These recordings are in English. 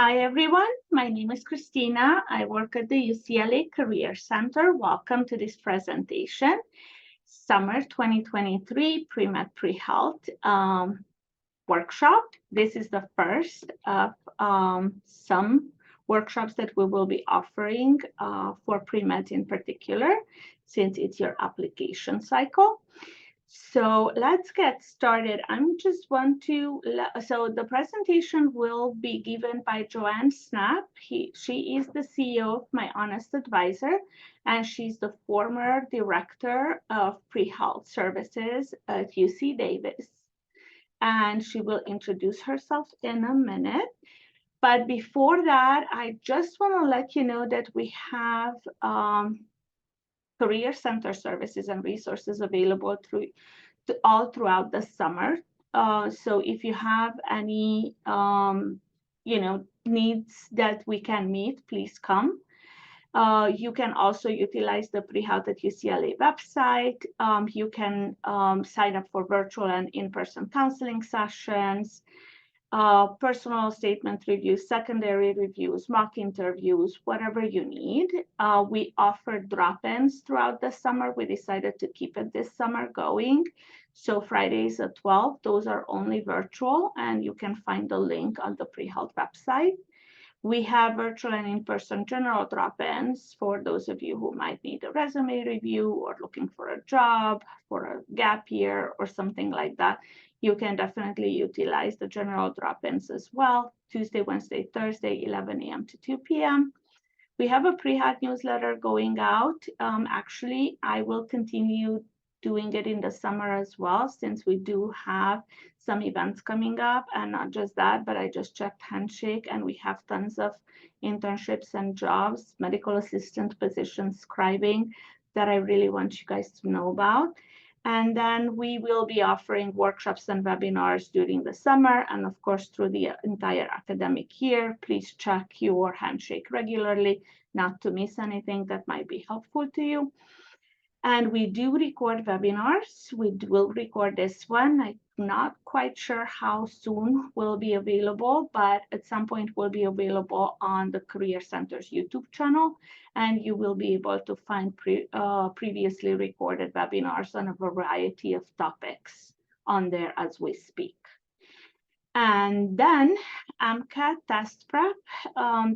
Hi, everyone. My name is Christina. I work at the UCLA Career Center. Welcome to this presentation, Summer 2023 Pre-Med Pre-Health workshop. This is the first of some workshops that we will be offering for pre-med in particular, since it's your application cycle. So let's get started. I'm just want to, so the presentation will be given by Joanne Snapp. She is the CEO of My Honest Advisor, and she's the former director of pre-health services at UC Davis. And she will introduce herself in a minute. But before that, I just want to let you know that we have Career Center services and resources available all throughout the summer. So if you have any, needs that we can meet, please come. You can also utilize the Pre-Health at UCLA website. You can sign up for virtual and in-person counseling sessions, personal statement reviews, secondary reviews, mock interviews, whatever you need. We offer drop-ins throughout the summer. We decided to keep it this summer going. So Fridays at 12, those are only virtual, and you can find the link on the Pre-Health website. We have virtual and in-person general drop-ins for those of you who might need a resume review or looking for a job, for a gap year or something like that. You can definitely utilize the general drop-ins as well, Tuesday, Wednesday, Thursday, 11 a.m. to 2 p.m. We have a pre-health newsletter going out. Actually, I will continue doing it in the summer as well, since we do have some events coming up. And not just that, but I just checked Handshake, and we have tons of internships and jobs, medical assistant positions, scribing, that I really want you guys to know about. And then we will be offering workshops and webinars during the summer, and of course through the entire academic year. Please check your Handshake regularly, not to miss anything that might be helpful to you. And we do record webinars. We will record this one. I'm not quite sure how soon will be available, but at some point will be available on the Career Center's YouTube channel, and you will be able to find previously recorded webinars on a variety of topics on there as we speak. And then MCAT test prep.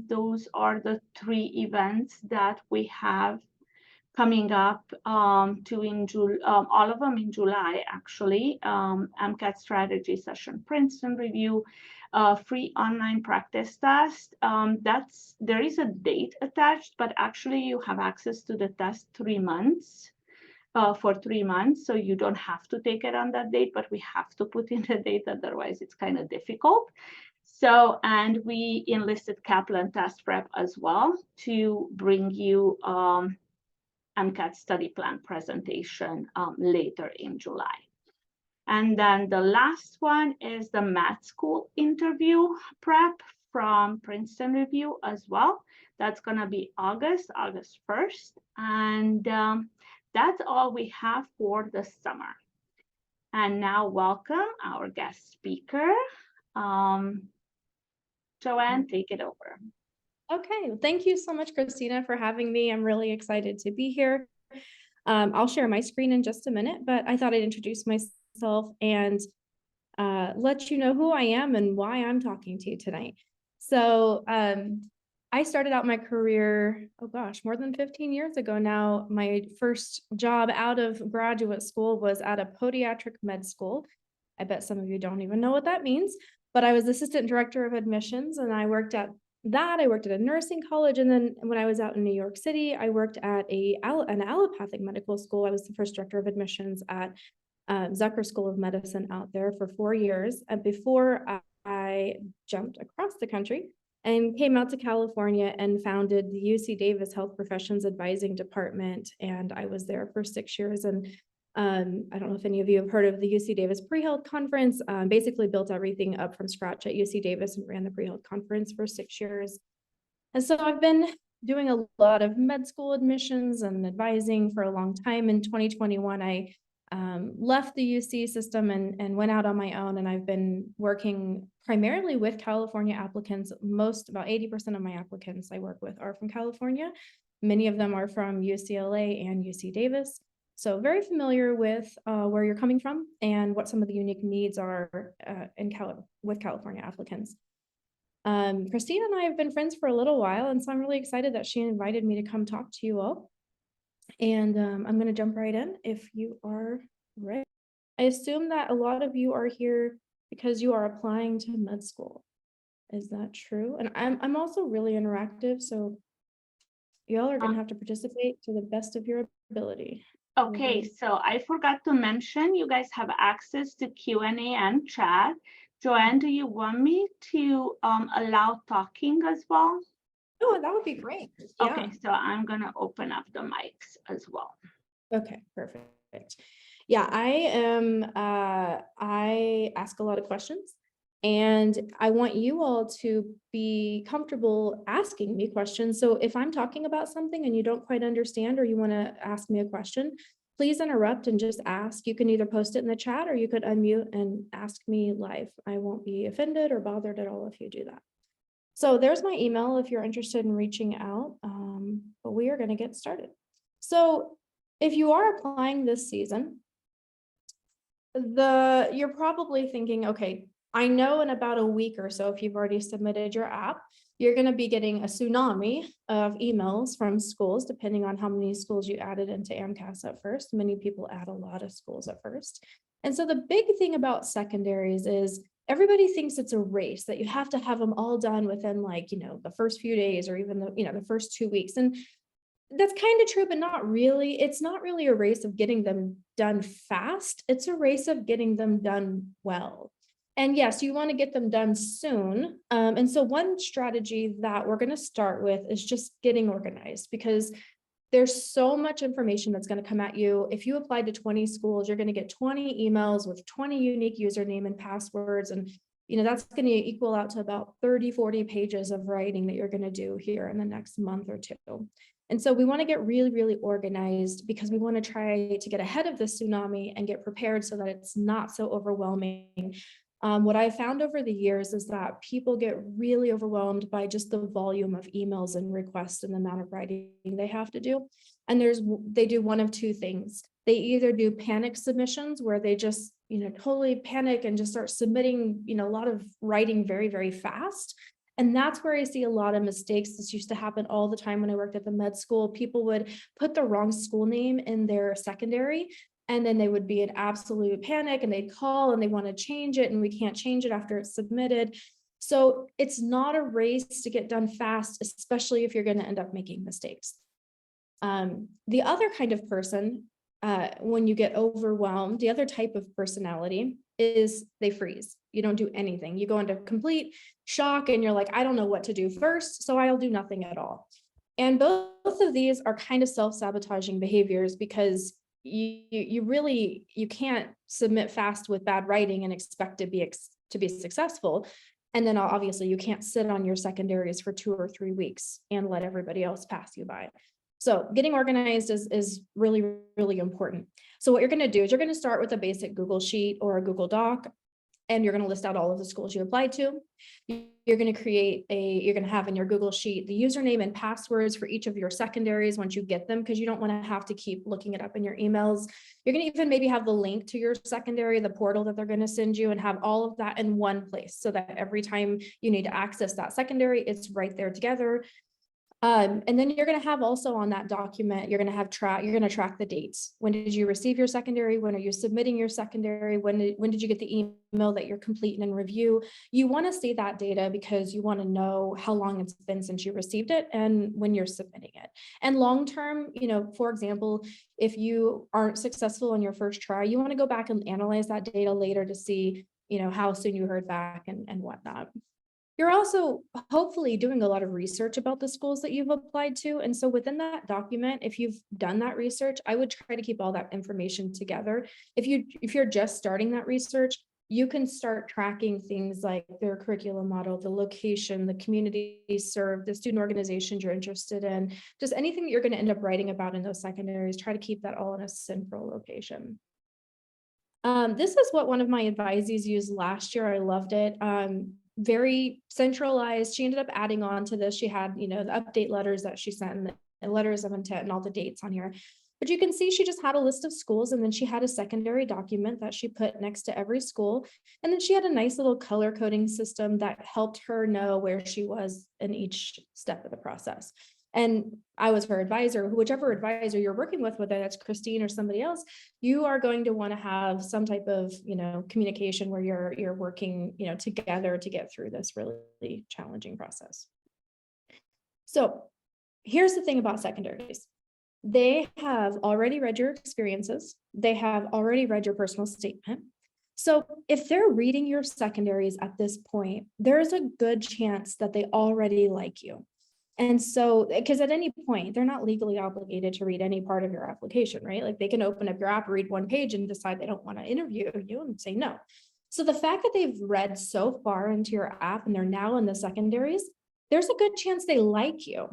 Those are the 3 events that we have coming up all of them in July, actually. MCAT strategy session, Princeton review, free online practice test. There is a date attached, but actually you have access to the test 3 months, for 3 months. So you don't have to take it on that date, but we have to put in the date, otherwise it's kind of difficult. So, and we enlisted Kaplan test prep as well to bring you MCAT study plan presentation later in July. And then the last one is the med school interview prep from Princeton Review as well. That's going to be August 1st. And that's all we have for the summer. And now welcome our guest speaker. Joanne, take it over. Okay, thank you so much, Christina, for having me. I'm really excited to be here. I'll share my screen in just a minute, but I thought I'd introduce myself and let you know who I am and why I'm talking to you tonight. So I started out my career, more than 15 years ago now. My first job out of graduate school was at a podiatric med school. I bet some of you don't even know what that means, but I was assistant director of admissions, and I worked at a nursing college, and then when I was out in New York City, I worked at an allopathic medical school. I was the first director of admissions at Zucker School of Medicine out there for 4 years, and before I jumped across the country and came out to California and founded the UC Davis Health Professions Advising Department, and I was there for 6 years. And I don't know if any of you have heard of the UC Davis Pre-Health Conference. Basically built everything up from scratch at UC Davis and ran the Pre-Health Conference for 6 years. And so I've been doing a lot of med school admissions and advising for a long time. In 2021, I left the UC system and went out on my own. And I've been working primarily with California applicants. About 80% of my applicants I work with are from California. Many of them are from UCLA and UC Davis. So very familiar with where you're coming from and what some of the unique needs are with California applicants. Christina and I have been friends for a little while, and so I'm really excited that she invited me to come talk to you all. And I'm going to jump right in if you are ready. I assume that a lot of you are here because you are applying to med school. Is that true? And I'm also really interactive, so y'all are going to have to participate to the best of your ability. Okay, so I forgot to mention, you guys have access to Q&A and chat. Joanne, do you want me to allow talking as well? Oh, that would be great. Yeah. Okay, so I'm gonna open up the mics as well. Okay, perfect. Yeah, I ask a lot of questions, and I want you all to be comfortable asking me questions. So if I'm talking about something and you don't quite understand, or you want to ask me a question, please interrupt and just ask. You can either post it in the chat or you could unmute and ask me live. I won't be offended or bothered at all if you do that. So there's my email if you're interested in reaching out, but we are going to get started. So if you are applying this season, you're probably thinking, okay, I know in about a week or so, if you've already submitted your app, you're going to be getting a tsunami of emails from schools, depending on how many schools you added into AMCAS at first. Many people add a lot of schools at first. And so the big thing about secondaries is everybody thinks it's a race, that you have to have them all done within the first few days or even the first 2 weeks. And that's kind of true, but not really. It's not really a race of getting them done fast. It's a race of getting them done well. And yes, you want to get them done soon. And so one strategy that we're going to start with is just getting organized, because there's so much information that's going to come at you. If you apply to 20 schools, you're going to get 20 emails with 20 unique username and passwords. And that's going to equal out to about 30, 40 pages of writing that you're going to do here in the next month or two. And so we want to get really, really organized, because we want to try to get ahead of the tsunami and get prepared so that it's not so overwhelming. What I found over the years is that people get really overwhelmed by just the volume of emails and requests and the amount of writing they have to do. And they do one of two things. They either do panic submissions, where they just, totally panic and just start submitting, a lot of writing very, very fast. And that's where I see a lot of mistakes. This used to happen all the time when I worked at the med school. People would put the wrong school name in their secondary, and then they would be in absolute panic, and they'd call and they want to change it, and we can't change it after it's submitted. So it's not a race to get done fast, especially if you're going to end up making mistakes. The other kind of person, when you get overwhelmed, the other type of personality is they freeze. You don't do anything. You go into complete shock and you're like, I don't know what to do first, so I'll do nothing at all. And both of these are kind of self-sabotaging behaviors, because you can't submit fast with bad writing and expect to be successful. And then obviously you can't sit on your secondaries for 2 or 3 weeks and let everybody else pass you by. So getting organized is really, really important. So what you're going to do is you're going to start with a basic Google Sheet or a Google Doc, and you're going to list out all of the schools you applied to. You're going to have in your Google Sheet the username and passwords for each of your secondaries once you get them, because you don't want to have to keep looking it up in your emails. You're going to even maybe have the link to your secondary, the portal that they're going to send you, and have all of that in one place, so that every time you need to access that secondary, it's right there together. And then you're going to have also on that document, you're going to track the dates. When did you receive your secondary? When are you submitting your secondary? When did you get the email that you're completing and review? You want to see that data, because you want to know how long it's been since you received it and when you're submitting it. And long-term, for example, if you aren't successful on your first try, you want to go back and analyze that data later to see, how soon you heard back and whatnot. You're also hopefully doing a lot of research about the schools that you've applied to. And so within that document, if you've done that research, I would try to keep all that information together. If you're just starting that research, you can start tracking things like their curriculum model, the location, the community served, the student organizations you're interested in, just anything that you're going to end up writing about in those secondaries. Try to keep that all in a central location. This is what one of my advisees used last year. I loved it. Very centralized. She ended up adding on to this. She had, the update letters that she sent and the letters of intent and all the dates on here. But you can see she just had a list of schools, and then she had a secondary document that she put next to every school. And then she had a nice little color coding system that helped her know where she was in each step of the process. And I was her advisor. Whichever advisor you're working with, whether that's Christine or somebody else, you are going to want to have some type of, communication where you're working, together to get through this really challenging process. So here's the thing about secondaries. They have already read your experiences. They have already read your personal statement. So if they're reading your secondaries at this point, there's a good chance that they already like you. And so, because at any point, they're not legally obligated to read any part of your application, right? Like they can open up your app, read one page and decide they don't want to interview you and say no. So the fact that they've read so far into your app and they're now in the secondaries, there's a good chance they like you.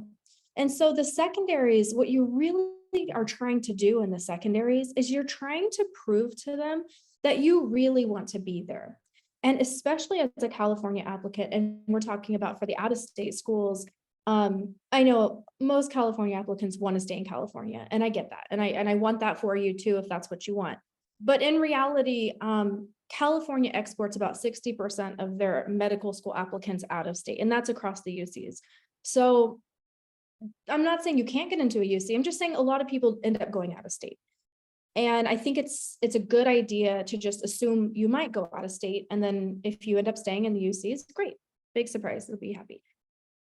And so the secondaries, what you really are trying to do in the secondaries is you're trying to prove to them that you really want to be there. And especially as a California applicant, and we're talking about for the out-of-state schools, I know most California applicants want to stay in California, and I get that. And I want that for you too, if that's what you want. But in reality, California exports about 60% of their medical school applicants out of state, and that's across the UCs. So I'm not saying you can't get into a UC. I'm just saying a lot of people end up going out of state. And I think it's a good idea to just assume you might go out of state. And then if you end up staying in the UCs, great, big surprise, they'll be happy.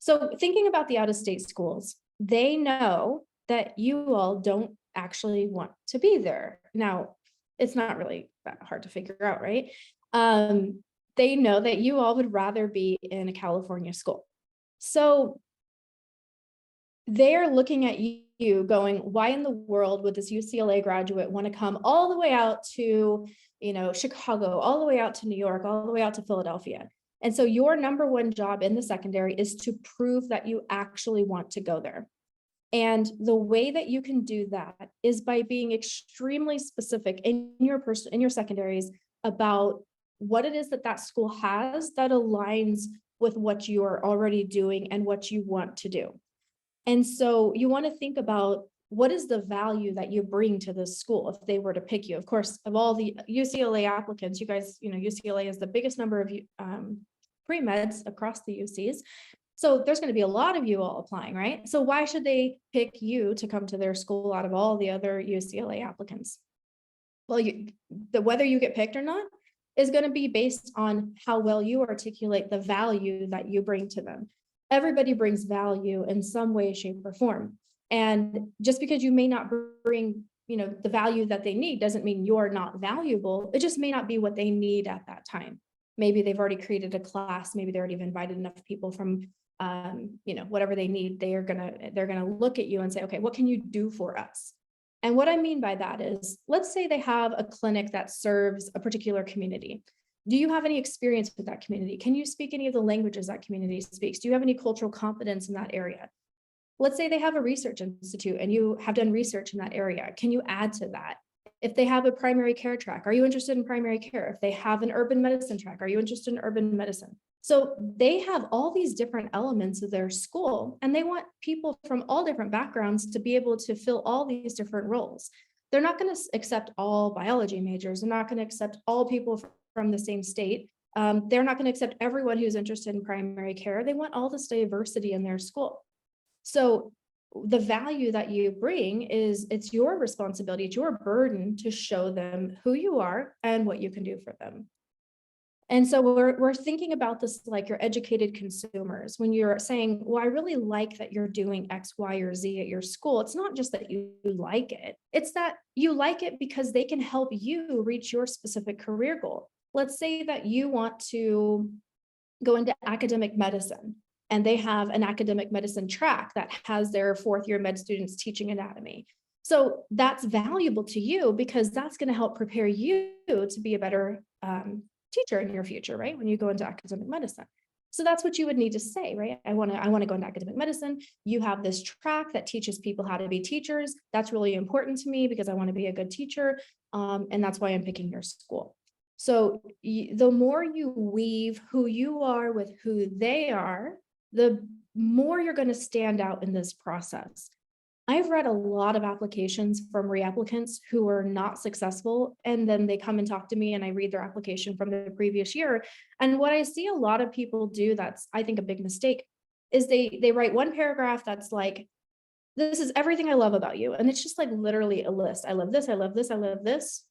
So thinking about the out-of-state schools, they know that you all don't actually want to be there. Now, it's not really that hard to figure out, right? They know that you all would rather be in a California school. So they're looking at you going, why in the world would this UCLA graduate want to come all the way out to, Chicago, all the way out to New York, all the way out to Philadelphia? And so your number one job in the secondary is to prove that you actually want to go there. And the way that you can do that is by being extremely specific in your secondaries about what it is that school has that aligns with what you are already doing and what you want to do. And so you want to think about what is the value that you bring to this school if they were to pick you. Of course, of all the UCLA applicants, you guys, UCLA is the biggest number of pre-meds across the UCs. So there's going to be a lot of you all applying, right? So why should they pick you to come to their school out of all the other UCLA applicants? Well, whether you get picked or not is going to be based on how well you articulate the value that you bring to them. Everybody brings value in some way, shape, or form. And just because you may not bring, the value that they need doesn't mean you're not valuable. It just may not be what they need at that time. Maybe they've already created a class. Maybe they already have invited enough people from, whatever they need. They're gonna look at you and say, okay, what can you do for us? And what I mean by that is, let's say they have a clinic that serves a particular community. Do you have any experience with that community? Can you speak any of the languages that community speaks? Do you have any cultural competence in that area? Let's say they have a research institute and you have done research in that area. Can you add to that? If they have a primary care track, are you interested in primary care? If they have an urban medicine track, are you interested in urban medicine? So they have all these different elements of their school, and they want people from all different backgrounds to be able to fill all these different roles. They're not going to accept all biology majors. They're not going to accept all people from the same state. They're not going to accept everyone who's interested in primary care. They want all this diversity in their school. So the value that you bring is, it's your responsibility, it's your burden to show them who you are and what you can do for them. And so we're thinking about this like you're educated consumers. When you're saying, well, I really like that you're doing X, Y, or Z at your school, it's not just that you like it. It's that you like it because they can help you reach your specific career goal. Let's say that you want to go into academic medicine, and they have an academic medicine track that has their fourth year med students teaching anatomy. So that's valuable to you because that's going to help prepare you to be a better teacher in your future, right? When you go into academic medicine. So that's what you would need to say, right? I want to go into academic medicine. You have this track that teaches people how to be teachers. That's really important to me because I want to be a good teacher. And that's why I'm picking your school. So the more you weave who you are with who they are, the more you're going to stand out in this process. I've read a lot of applications from reapplicants who are not successful, and then they come and talk to me and I read their application from the previous year. And what I see a lot of people do, that's I think a big mistake, is they write one paragraph that's like, this is everything I love about you. And it's just like literally a list. I love this, I love this, I love this.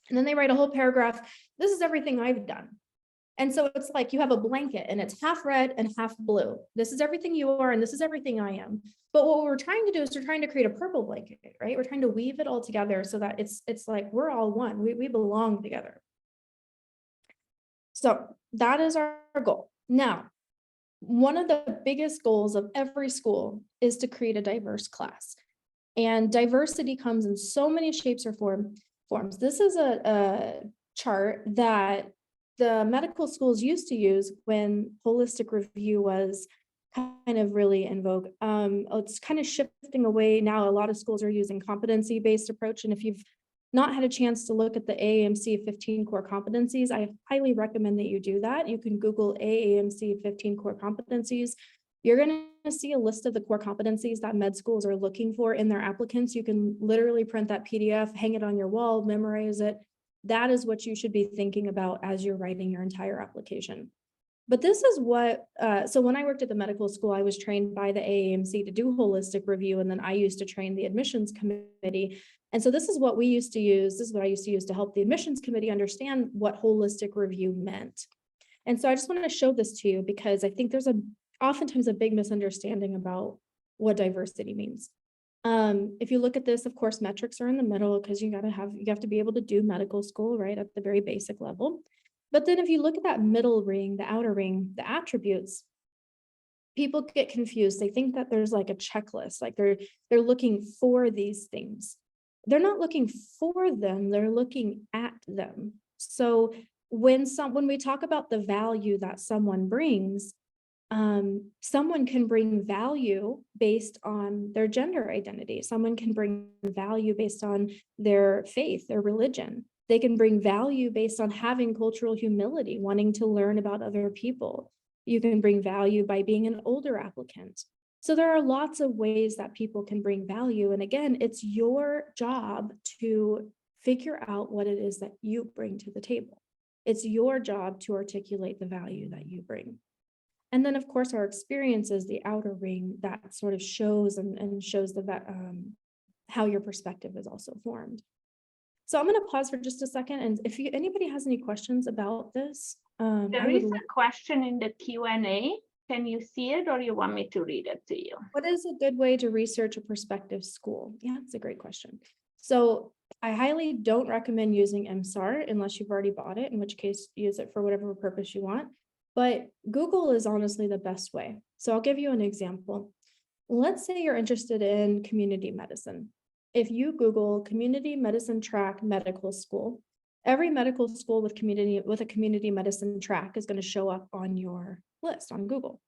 And then they write a whole paragraph, this is everything I've done. And so it's like you have a blanket and it's half red and half blue. This is everything you are and this is everything I am. But what we're trying to do is we're trying to create a purple blanket, right? We're trying to weave it all together so that it's like we're all one. We belong together. So that is our goal. Now, one of the biggest goals of every school is to create a diverse class. And diversity comes in so many shapes or forms. This is a chart that the medical schools used to use when holistic review was kind of really in vogue. It's kind of shifting away now. A lot of schools are using competency-based approach. And if you've not had a chance to look at the AAMC 15 core competencies, I highly recommend that you do that. You can Google AAMC 15 core competencies. You're going to see a list of the core competencies that med schools are looking for in their applicants. You can literally print that PDF, hang it on your wall, memorize it. That is what you should be thinking about as you're writing your entire application. But this is what, so when I worked at the medical school, I was trained by the AAMC to do holistic review, and then I used to train the admissions committee. And so this is what we used to use, this is what I used to use to help the admissions committee understand what holistic review meant. And so I just want to show this to you because I think there's oftentimes a big misunderstanding about what diversity means. If you look at this, of course, metrics are in the middle because you have to be able to do medical school, right, at the very basic level. But then if you look at that middle ring, the outer ring, the attributes, people get confused. They think that there's like a checklist, like they're looking for these things. They're not looking for them, they're looking at them. So when we talk about the value that someone brings, someone can bring value based on their gender identity. Someone can bring value based on their faith, their religion. They can bring value based on having cultural humility, wanting to learn about other people. You can bring value by being an older applicant. So there are lots of ways that people can bring value. And again, it's your job to figure out what it is that you bring to the table. It's your job to articulate the value that you bring. And then, of course, our experience is the outer ring that sort of shows and shows how your perspective is also formed. So I'm going to pause for just a second. And if anybody has any questions about this, there is a question in the Q&A. Can you see it or you want me to read it to you? What is a good way to research a prospective school? Yeah, it's a great question. So I highly don't recommend using MSAR unless you've already bought it, in which case use it for whatever purpose you want. But Google is honestly the best way. So I'll give you an example. Let's say you're interested in community medicine. If you Google community medicine track medical school, every medical school with a community medicine track is going to show up on your list on Google.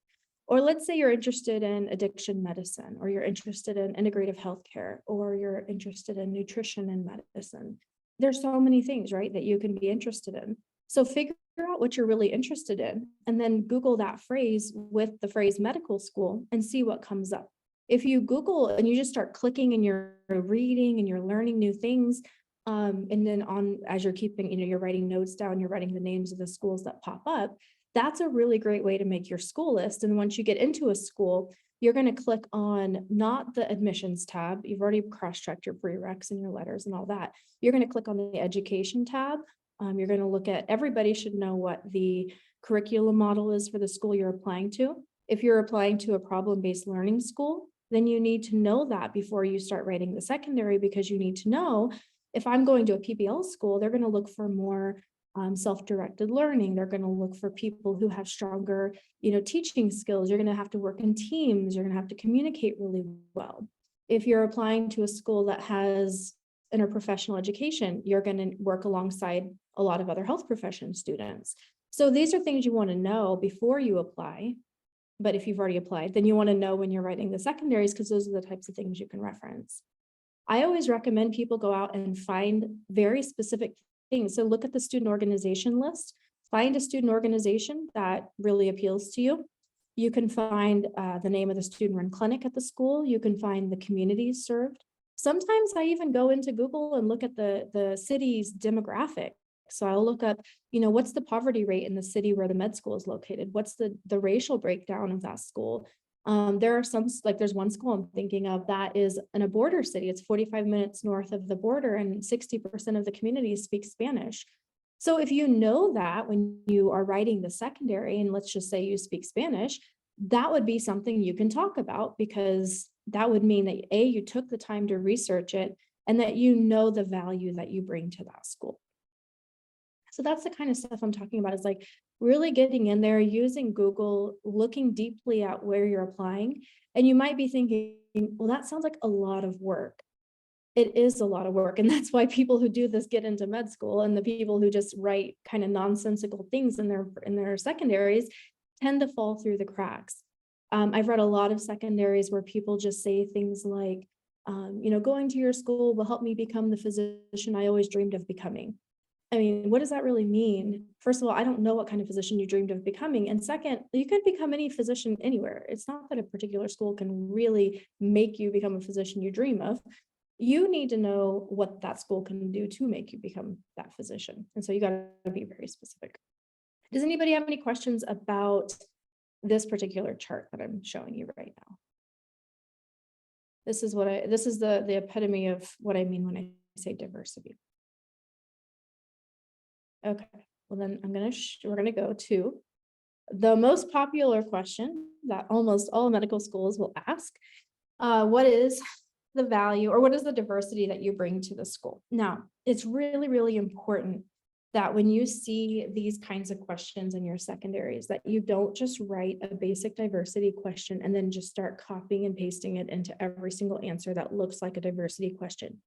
Or let's say you're interested in addiction medicine, or you're interested in integrative healthcare, or you're interested in nutrition and medicine. There's so many things, right, that you can be interested in. So figure out what you're really interested in, and then Google that phrase with the phrase medical school and see what comes up. If you Google and you just start clicking and you're reading and you're learning new things, and then as you're keeping, you're writing notes down, you're writing the names of the schools that pop up, that's a really great way to make your school list. And once you get into a school, you're going to click on not the admissions tab. You've already cross-checked your prereqs and your letters and all that. You're going to click on the education tab. You're going to look at, everybody should know what the curriculum model is for the school you're applying to. If you're applying to a problem-based learning school, then you need to know that before you start writing the secondary, because you need to know if I'm going to a PBL school, they're going to look for more self-directed learning. They're going to look for people who have stronger, teaching skills. You're going to have to work in teams. You're going to have to communicate really well. If you're applying to a school that has interprofessional education, you're going to work alongside a lot of other health profession students. So these are things you want to know before you apply. But if you've already applied, then you want to know when you're writing the secondaries, because those are the types of things you can reference. I always recommend people go out and find very specific things. So look at the student organization list, find a student organization that really appeals to you. You can find the name of the student-run clinic at the school. You can find the communities served. Sometimes I even go into Google and look at the city's demographic. So I'll look up, what's the poverty rate in the city where the med school is located? What's the racial breakdown of that school? There are some, like there's one school I'm thinking of that is in a border city. It's 45 minutes north of the border and 60% of the community speaks Spanish. So if you know that when you are writing the secondary, and let's just say you speak Spanish, that would be something you can talk about, because that would mean that A, you took the time to research it, and that you know the value that you bring to that school. So that's the kind of stuff I'm talking about, is like really getting in there, using Google, looking deeply at where you're applying. And you might be thinking, well, that sounds like a lot of work. It is a lot of work. And that's why people who do this get into med school, and the people who just write kind of nonsensical things in their secondaries tend to fall through the cracks. I've read a lot of secondaries where people just say things like, going to your school will help me become the physician I always dreamed of becoming. I mean, what does that really mean? First of all, I don't know what kind of physician you dreamed of becoming. And second, you could become any physician anywhere. It's not that a particular school can really make you become a physician you dream of. You need to know what that school can do to make you become that physician. And so you got to be very specific. Does anybody have any questions about this particular chart that I'm showing you right now? This is the epitome of what I mean when I say diversity. Okay, well then we're gonna go to the most popular question that almost all medical schools will ask. What is the value, or what is the diversity that you bring to the school? Now, it's really, really important that when you see these kinds of questions in your secondaries, that you don't just write a basic diversity question and then just start copying and pasting it into every single answer that looks like a diversity question.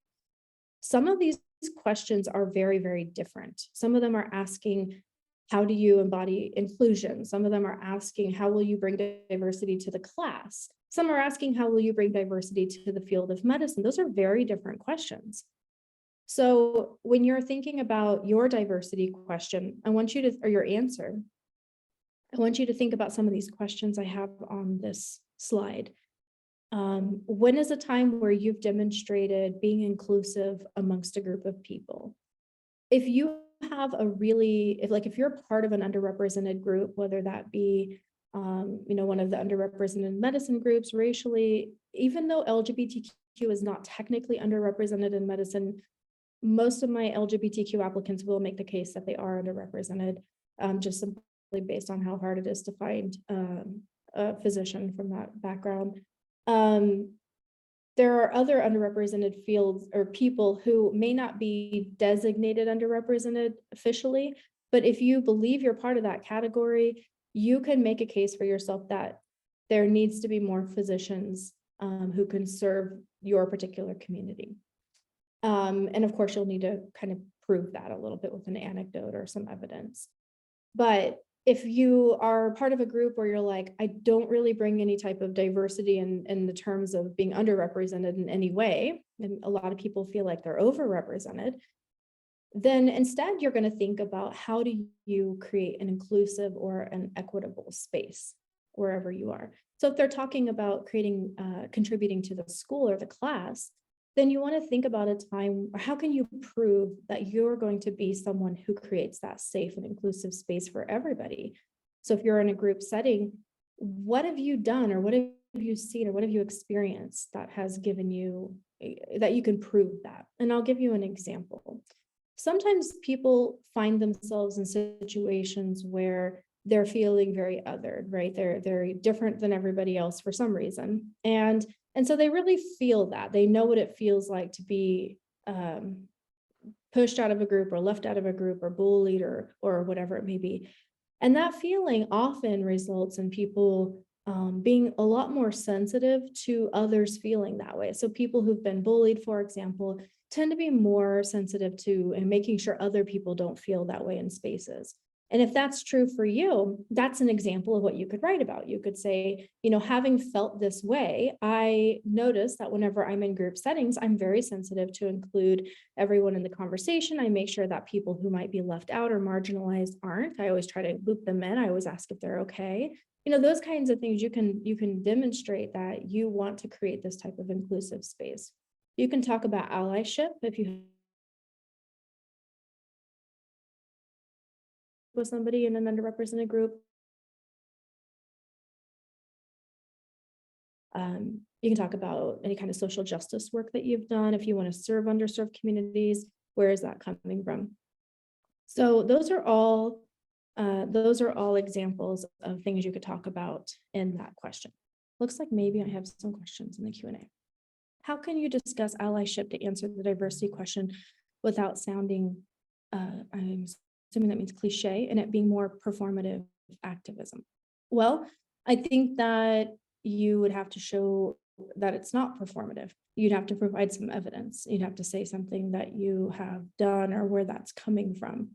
Some of these questions are very, very different. Some of them are asking, how do you embody inclusion? Some of them are asking, how will you bring diversity to the class? Some are asking, how will you bring diversity to the field of medicine? Those are very different questions. So when you're thinking about your diversity question, or your answer, I want you to think about some of these questions I have on this slide. When is a time where you've demonstrated being inclusive amongst a group of people? If you have if you're part of an underrepresented group, whether that be, one of the underrepresented medicine groups racially, even though LGBTQ is not technically underrepresented in medicine, most of my LGBTQ applicants will make the case that they are underrepresented, just simply based on how hard it is to find a physician from that background. There are other underrepresented fields or people who may not be designated underrepresented officially, but if you believe you're part of that category, you can make a case for yourself that there needs to be more physicians who can serve your particular community. And of course, you'll need to kind of prove that a little bit with an anecdote or some evidence. But if you are part of a group where you're like, I don't really bring any type of diversity in the terms of being underrepresented in any way, and a lot of people feel like they're overrepresented, then instead you're going to think about, how do you create an inclusive or an equitable space wherever you are. So if they're talking about contributing to the school or the class, then you want to think about a time, or how can you prove that you're going to be someone who creates that safe and inclusive space for everybody? So if you're in a group setting, what have you done, or what have you seen, or what have you experienced that has given you, that you can prove that? And I'll give you an example. Sometimes people find themselves in situations where they're feeling very othered, right? They're very different than everybody else for some reason. And so they really feel that. They know what it feels like to be pushed out of a group, or left out of a group, or bullied, or whatever it may be. And that feeling often results in people being a lot more sensitive to others feeling that way. So people who've been bullied, for example, tend to be more sensitive to and making sure other people don't feel that way in spaces. And if that's true for you, that's an example of what you could write about. You could say, having felt this way, I notice that whenever I'm in group settings, I'm very sensitive to include everyone in the conversation. I make sure that people who might be left out or marginalized aren't. I always try to loop them in. I always ask if they're okay. Those kinds of things you can demonstrate that you want to create this type of inclusive space. You can talk about allyship if you with somebody in an underrepresented group. You can talk about any kind of social justice work that you've done. If you want to serve underserved communities, where is that coming from? So those are all examples of things you could talk about in that question. Looks like maybe I have some questions in the Q&A. How can you discuss allyship to answer the diversity question without sounding, I'm assuming that means cliche, and it being more performative activism? Well, I think that you would have to show that it's not performative. You'd have to provide some evidence. You'd have to say something that you have done or where that's coming from.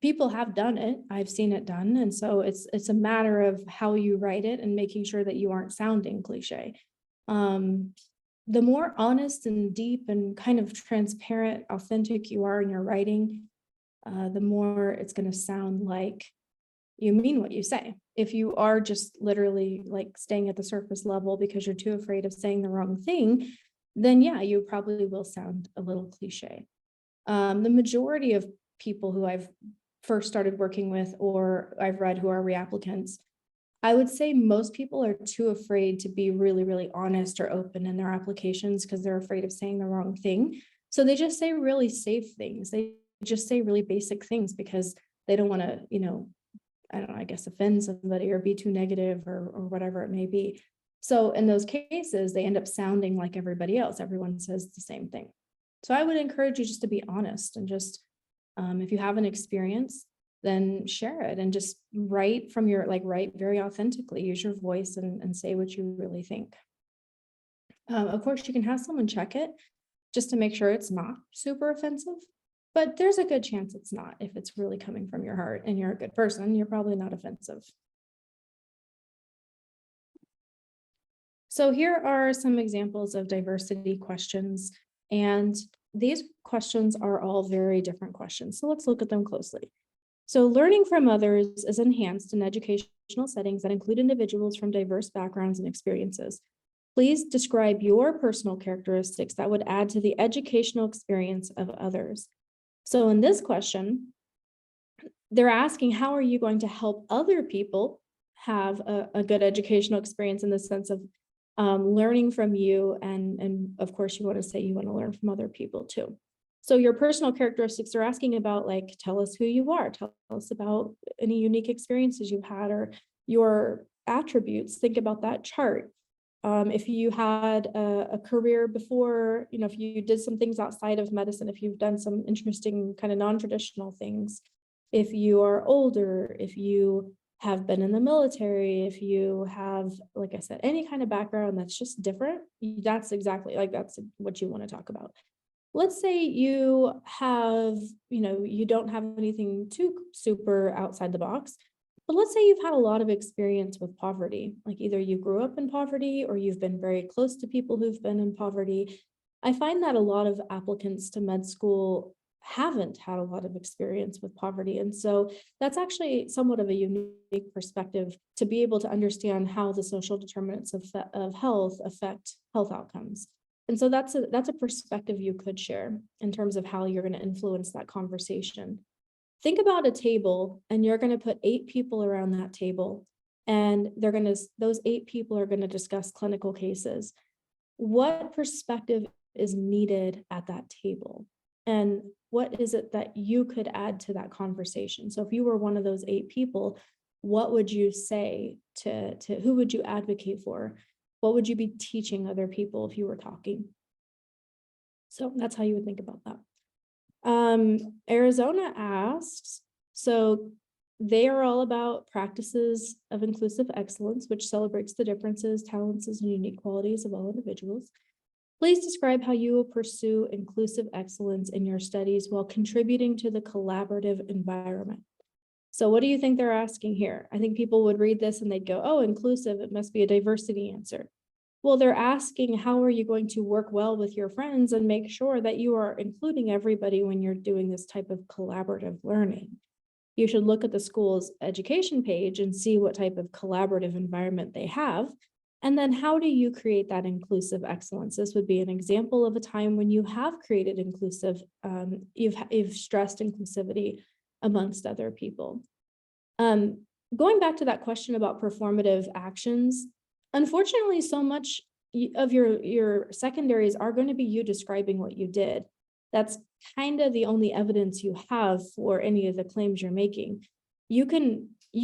People have done it. I've seen it done. And so it's a matter of how you write it and making sure that you aren't sounding cliche. The more honest and deep and kind of transparent, authentic you are in your writing, the more it's going to sound like you mean what you say. If you are just literally like staying at the surface level because you're too afraid of saying the wrong thing, then yeah, you probably will sound a little cliche. The majority of people who I've first started working with or I've read who are reapplicants, I would say most people are too afraid to be really, really honest or open in their applications because they're afraid of saying the wrong thing. So they just say really safe things. They just say really basic things because they don't want to, I don't know, I guess offend somebody or be too negative or whatever it may be. So in those cases, they end up sounding like everybody else. Everyone says the same thing. So I would encourage you just to be honest and just, if you have an experience, then share it and just write from your, write very authentically, use your voice and say what you really think. Of course, you can have someone check it just to make sure it's not super offensive, but there's a good chance it's not. If it's really coming from your heart and you're a good person, you're probably not offensive. So here are some examples of diversity questions, and these questions are all very different questions. So let's look at them closely. So learning from others is enhanced in educational settings that include individuals from diverse backgrounds and experiences. Please describe your personal characteristics that would add to the educational experience of others. So in this question, they're asking, how are you going to help other people have a good educational experience in the sense of learning from you? And of course, you want to say you want to learn from other people too. So your personal characteristics are asking about, tell us who you are, tell us about any unique experiences you've had or your attributes. Think about that chart. If you had a career before, if you did some things outside of medicine, if you've done some interesting kind of non-traditional things, if you are older, if you have been in the military, if you have, like I said, any kind of background that's just different, that's exactly that's what you want to talk about. Let's say you have, you don't have anything too super outside the box, but let's say you've had a lot of experience with poverty, like either you grew up in poverty or you've been very close to people who've been in poverty. I find that a lot of applicants to med school haven't had a lot of experience with poverty. And so that's actually somewhat of a unique perspective to be able to understand how the social determinants of health affect health outcomes. And so that's a perspective you could share in terms of how you're going to influence that conversation. Think about a table and you're going to put 8 people around that table and those 8 people are going to discuss clinical cases. What perspective is needed at that table? And what is it that you could add to that conversation? So if you were one of those 8 people, what would you say to who would you advocate for? What would you be teaching other people if you were talking? So that's how you would think about that. Arizona asks, so they are all about practices of inclusive excellence, which celebrates the differences, talents, and unique qualities of all individuals. Please describe how you will pursue inclusive excellence in your studies while contributing to the collaborative environment. So what do you think they're asking here? I think people would read this and they'd go, oh, inclusive, it must be a diversity answer. Well, they're asking, how are you going to work well with your friends and make sure that you are including everybody when you're doing this type of collaborative learning? You should look at the school's education page and see what type of collaborative environment they have. And then how do you create that inclusive excellence? This would be an example of a time when you have created inclusive, you've stressed inclusivity amongst other people. Going back to that question about performative actions, unfortunately, so much of your secondaries are going to be you describing what you did. That's kind of the only evidence you have for any of the claims you're making. You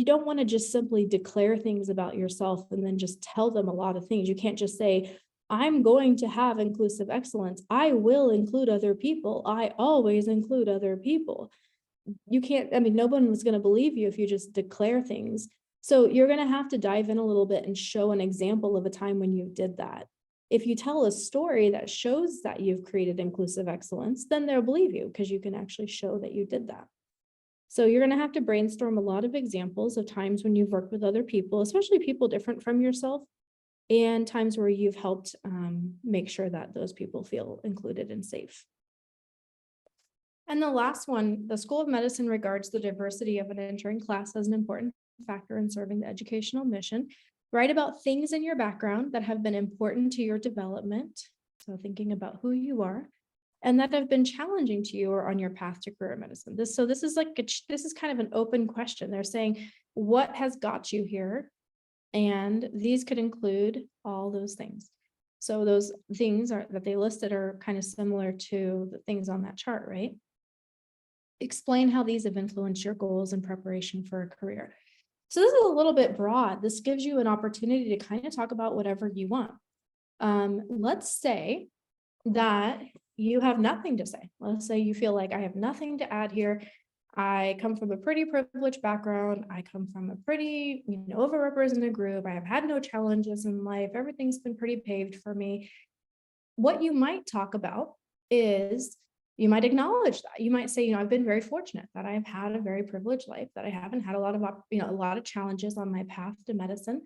don't want to just simply declare things about yourself and then just tell them a lot of things. You can't just say, I'm going to have inclusive excellence. I will include other people. I always include other people. You can't, I mean, no one was going to believe you if you just declare things. So you're going to have to dive in a little bit and show an example of a time when you did that. If you tell a story that shows that you've created inclusive excellence, then they'll believe you because you can actually show that you did that. So you're going to have to brainstorm a lot of examples of times when you've worked with other people, especially people different from yourself, and times where you've helped make sure that those people feel included and safe. And the last one, the School of Medicine regards the diversity of an entering class as an important factor in serving the educational mission. Write about things in your background that have been important to your development. So thinking about who you are and that have been challenging to you or on your path to career medicine. This is kind of an open question. They're saying, what has got you here? And these could include all those things. So those things that they listed are kind of similar to the things on that chart, right? Explain how these have influenced your goals and preparation for a career. So this is a little bit broad. This gives you an opportunity to kind of talk about whatever you want. Let's say that you have nothing to say. Let's say you feel like I have nothing to add here. I come from a pretty privileged background. I come from a pretty, overrepresented group. I have had no challenges in life. Everything's been pretty paved for me. What you might talk about is you might acknowledge that. You might say, I've been very fortunate that I've had a very privileged life, that I haven't had a lot of challenges on my path to medicine.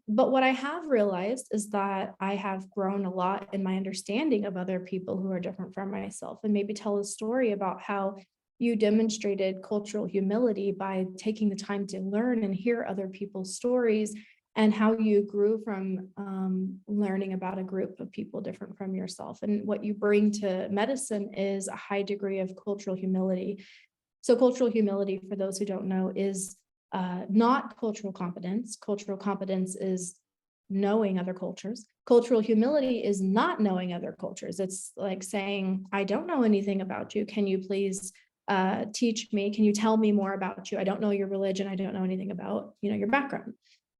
But what I have realized is that I have grown a lot in my understanding of other people who are different from myself, and maybe tell a story about how you demonstrated cultural humility by taking the time to learn and hear other people's stories, and how you grew from learning about a group of people different from yourself. And what you bring to medicine is a high degree of cultural humility. So cultural humility, for those who don't know, is not cultural competence. Cultural competence is knowing other cultures. Cultural humility is not knowing other cultures. It's like saying, I don't know anything about you. Can you please teach me? Can you tell me more about you? I don't know your religion. I don't know anything about, your background.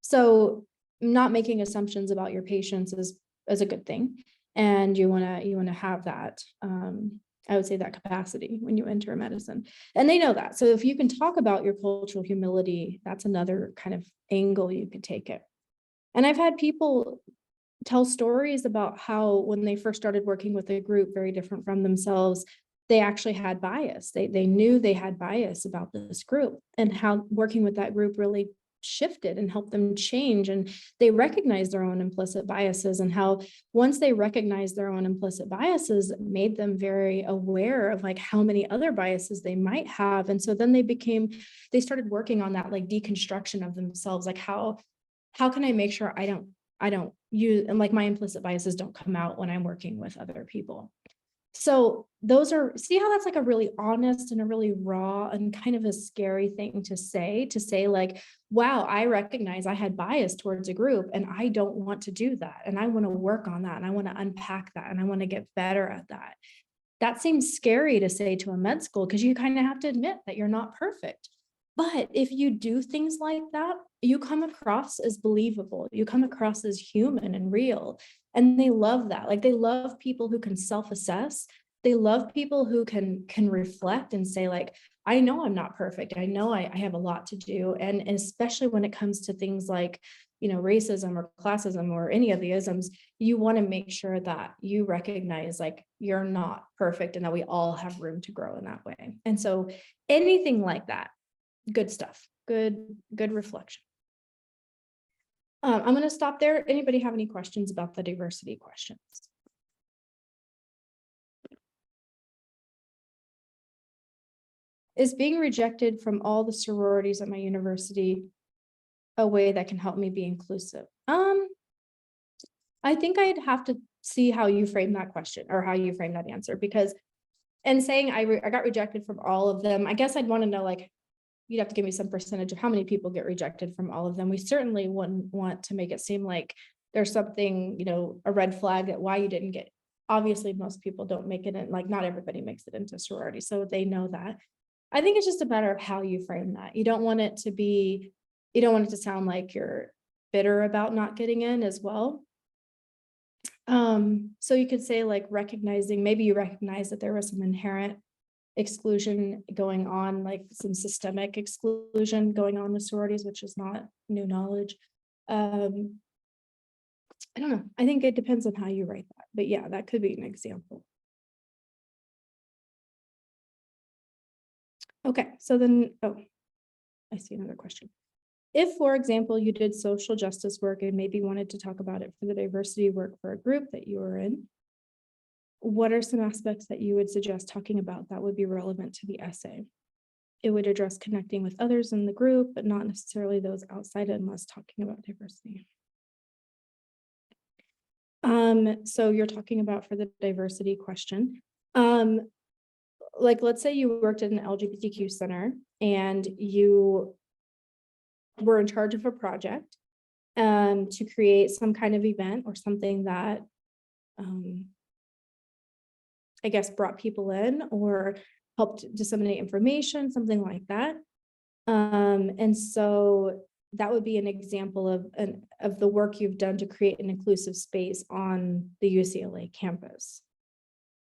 So not making assumptions about your patients is a good thing. And you want to have that, I would say, that capacity when you enter medicine. And they know that. So if you can talk about your cultural humility, that's another kind of angle you could take it. And I've had people tell stories about how when they first started working with a group very different from themselves, they actually had bias. They knew they had bias about this group, and how working with that group really shifted and helped them change. And they recognized their own implicit biases, and how once they recognized their own implicit biases, it made them very aware of like how many other biases they might have. And so then they started working on that like deconstruction of themselves. Like how can I make sure I don't use, and like my implicit biases don't come out when I'm working with other people. So see how that's like a really honest and a really raw and kind of a scary thing to say like, wow, I recognize I had bias towards a group and I don't want to do that. And I want to work on that. And I want to unpack that. And I want to get better at that. That seems scary to say to a med school because you kind of have to admit that you're not perfect. But if you do things like that, you come across as believable. You come across as human and real. And they love that. Like they love people who can self-assess. They love people who can reflect and say like, I know I'm not perfect. I know I have a lot to do. And especially when it comes to things like, racism or classism or any of the isms, you want to make sure that you recognize like you're not perfect and that we all have room to grow in that way. And so anything like that, good stuff, good reflection. I'm going to stop there. Anybody have any questions about the diversity questions? Is being rejected from all the sororities at my university a way that can help me be inclusive? I think I'd have to see how you frame that question or how you frame that answer, because and saying I got rejected from all of them, I guess I'd want to know, like, you'd have to give me some percentage of how many people get rejected from all of them. We certainly wouldn't want to make it seem like there's something, you know, a red flag that why you didn't get. Obviously, most people don't make it in, like, not everybody makes it into sorority, so they know that. I think it's just a matter of how you frame that. You don't want it to sound like you're bitter about not getting in as well. So you could say, like, maybe you recognize that there was some inherent exclusion going on, like some systemic exclusion going on with sororities, which is not new knowledge. I don't know. I think it depends on how you write that, but yeah, that could be an example. Okay, so then, I see another question. If, for example, you did social justice work and maybe wanted to talk about it for the diversity work for a group that you were in, what are some aspects that you would suggest talking about that would be relevant to the essay? It would address connecting with others in the group, but not necessarily those outside unless talking about diversity. So you're talking about for the diversity question. Like, let's say you worked at an LGBTQ center and you were in charge of a project to create some kind of event or something that I guess brought people in or helped disseminate information, something like that. And so that would be an example of the work you've done to create an inclusive space on the UCLA campus.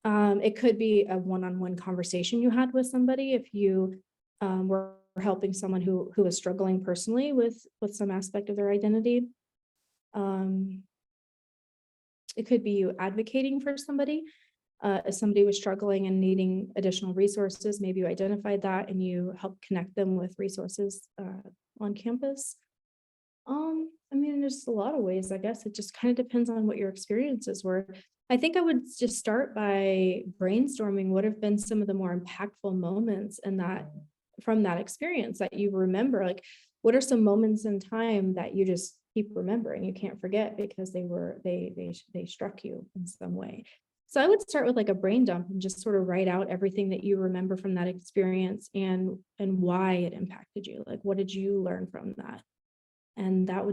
It could be a one-on-one conversation you had with somebody if you were helping someone who was struggling personally with some aspect of their identity. It could be you advocating for somebody. If somebody was struggling and needing additional resources, maybe you identified that and you helped connect them with resources on campus. I mean, there's a lot of ways, I guess. It just kind of depends on what your experiences were. I think I would just start by brainstorming what have been some of the more impactful moments in that from that experience that you remember. Like, what are some moments in time that you just keep remembering, you can't forget because they struck you in some way? So I would start with like a brain dump and just sort of write out everything that you remember from that experience and why it impacted you. Like, what did you learn from that? And that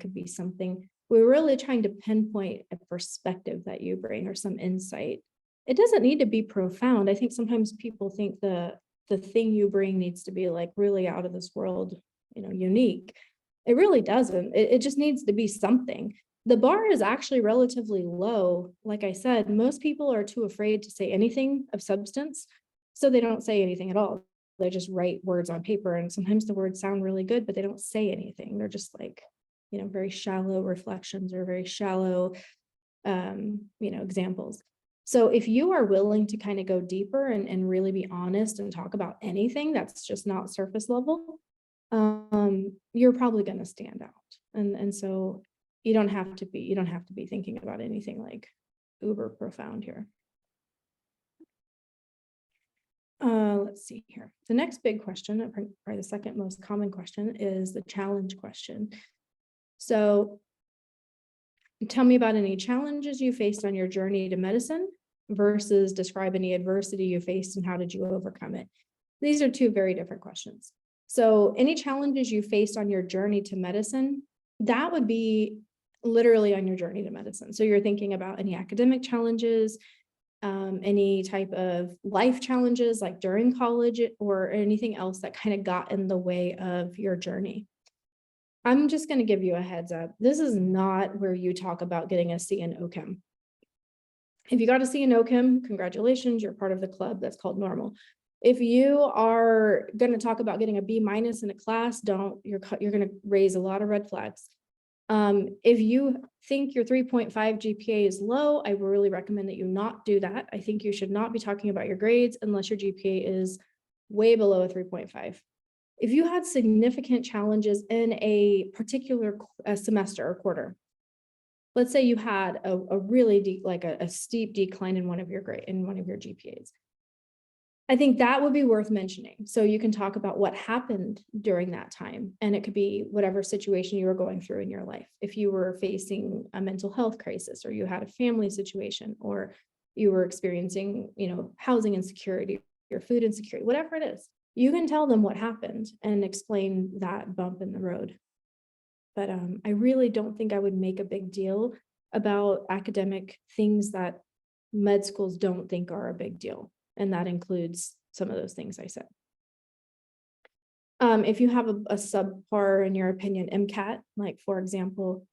could be something. We're really trying to pinpoint a perspective that you bring or some insight. It doesn't need to be profound. I think sometimes people think the thing you bring needs to be like really out of this world, unique. It really doesn't. It just needs to be something. The bar is actually relatively low. Like I said, most people are too afraid to say anything of substance, so they don't say anything at all. They just write words on paper, and sometimes the words sound really good, but they don't say anything. They're just like, very shallow reflections or very shallow, examples. So if you are willing to kind of go deeper and really be honest and talk about anything that's just not surface level, you're probably going to stand out. And so you don't have to be thinking about anything like uber profound here. Let's see here. The next big question, probably the second most common question, is the challenge question. So tell me about any challenges you faced on your journey to medicine versus describe any adversity you faced and how did you overcome it? These are two very different questions. So any challenges you faced on your journey to medicine, that would be literally on your journey to medicine. So you're thinking about any academic challenges, any type of life challenges like during college or anything else that kind of got in the way of your journey. I'm just going to give you a heads up. This is not where you talk about getting a C in OChem. If you got a C in OChem, congratulations, you're part of the club. That's called normal. If you are going to talk about getting a B- in a class, you're going to raise a lot of red flags. If you think your 3.5 GPA is low, I really recommend that you not do that. I think you should not be talking about your grades unless your GPA is way below a 3.5. if you had significant challenges in a particular semester or quarter, let's say you had a really deep, like a steep decline in one of your GPAs. I think that would be worth mentioning. So you can talk about what happened during that time. And it could be whatever situation you were going through in your life. If you were facing a mental health crisis, or you had a family situation, or you were experiencing, housing insecurity or food insecurity, whatever it is, you can tell them what happened and explain that bump in the road. But I really don't think I would make a big deal about academic things that med schools don't think are a big deal. And that includes some of those things I said. If you have a subpar, in your opinion, MCAT, like for example,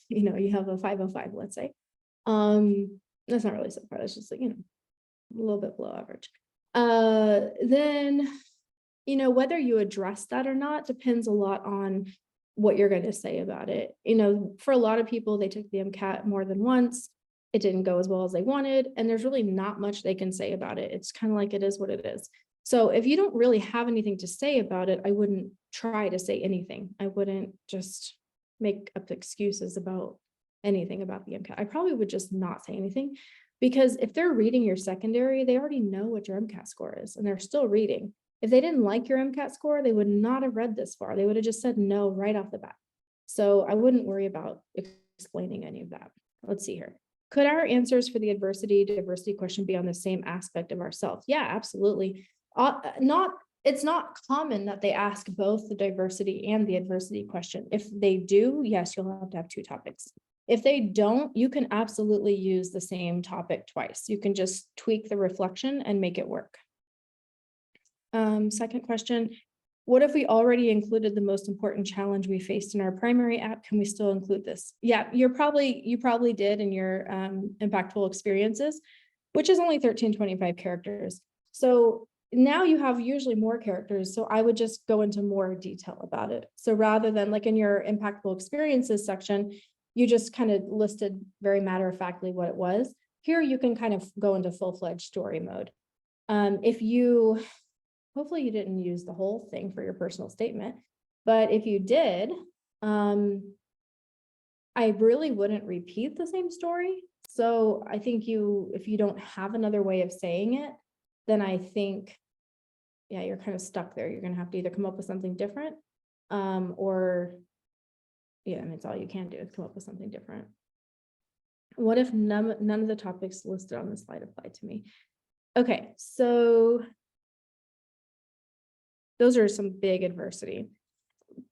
you have a 505, let's say. That's not really subpar, that's just like, a little bit below average. Then, whether you address that or not depends a lot on what you're going to say about it. For a lot of people, they took the MCAT more than once. It didn't go as well as they wanted, and there's really not much they can say about it. It's kind of like, it is what it is. So if you don't really have anything to say about it, I wouldn't try to say anything. I wouldn't just make up excuses about anything about the MCAT. I probably would just not say anything, because if they're reading your secondary, they already know what your MCAT score is, and they're still reading. If they didn't like your MCAT score, they would not have read this far. They would have just said no right off the bat. So I wouldn't worry about explaining any of that. Let's see here. Could our answers for the diversity question be on the same aspect of ourselves? Yeah, absolutely. It's not common that they ask both the diversity and the adversity question. If they do, yes, you'll have to have two topics. If they don't, you can absolutely use the same topic twice. You can just tweak the reflection and make it work. Second question, what if we already included the most important challenge we faced in our primary app? Can we still include this? Yeah, you probably did in your impactful experiences, which is only 1325 characters. So now you have usually more characters. So I would just go into more detail about it. So rather than like in your impactful experiences section, you just kind of listed very matter-of-factly what it was. Here you can kind of go into full-fledged story mode. Hopefully you didn't use the whole thing for your personal statement, but if you did, I really wouldn't repeat the same story. So I think if you don't have another way of saying it, then I think, yeah, you're kind of stuck there. You're going to have to either come up with something different, or yeah, and it's all you can do is come up with something different. What if none of the topics listed on the slide apply to me? Okay, so those are some big adversity.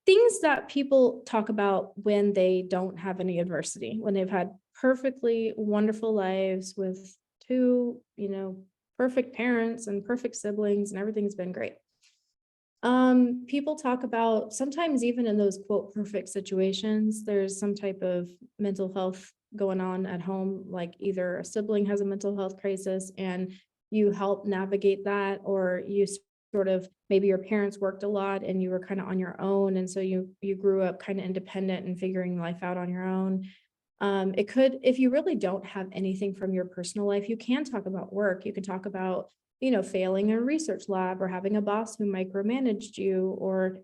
Things that people talk about when they don't have any adversity, when they've had perfectly wonderful lives with two, perfect parents and perfect siblings and everything's been great. People talk about sometimes even in those quote perfect situations, there's some type of mental health going on at home, like either a sibling has a mental health crisis and you help navigate that, or you sort of, maybe your parents worked a lot and you were kind of on your own. And so you grew up kind of independent and figuring life out on your own. It could, if you really don't have anything from your personal life, you can talk about work. You can talk about, failing in a research lab, or having a boss who micromanaged you, or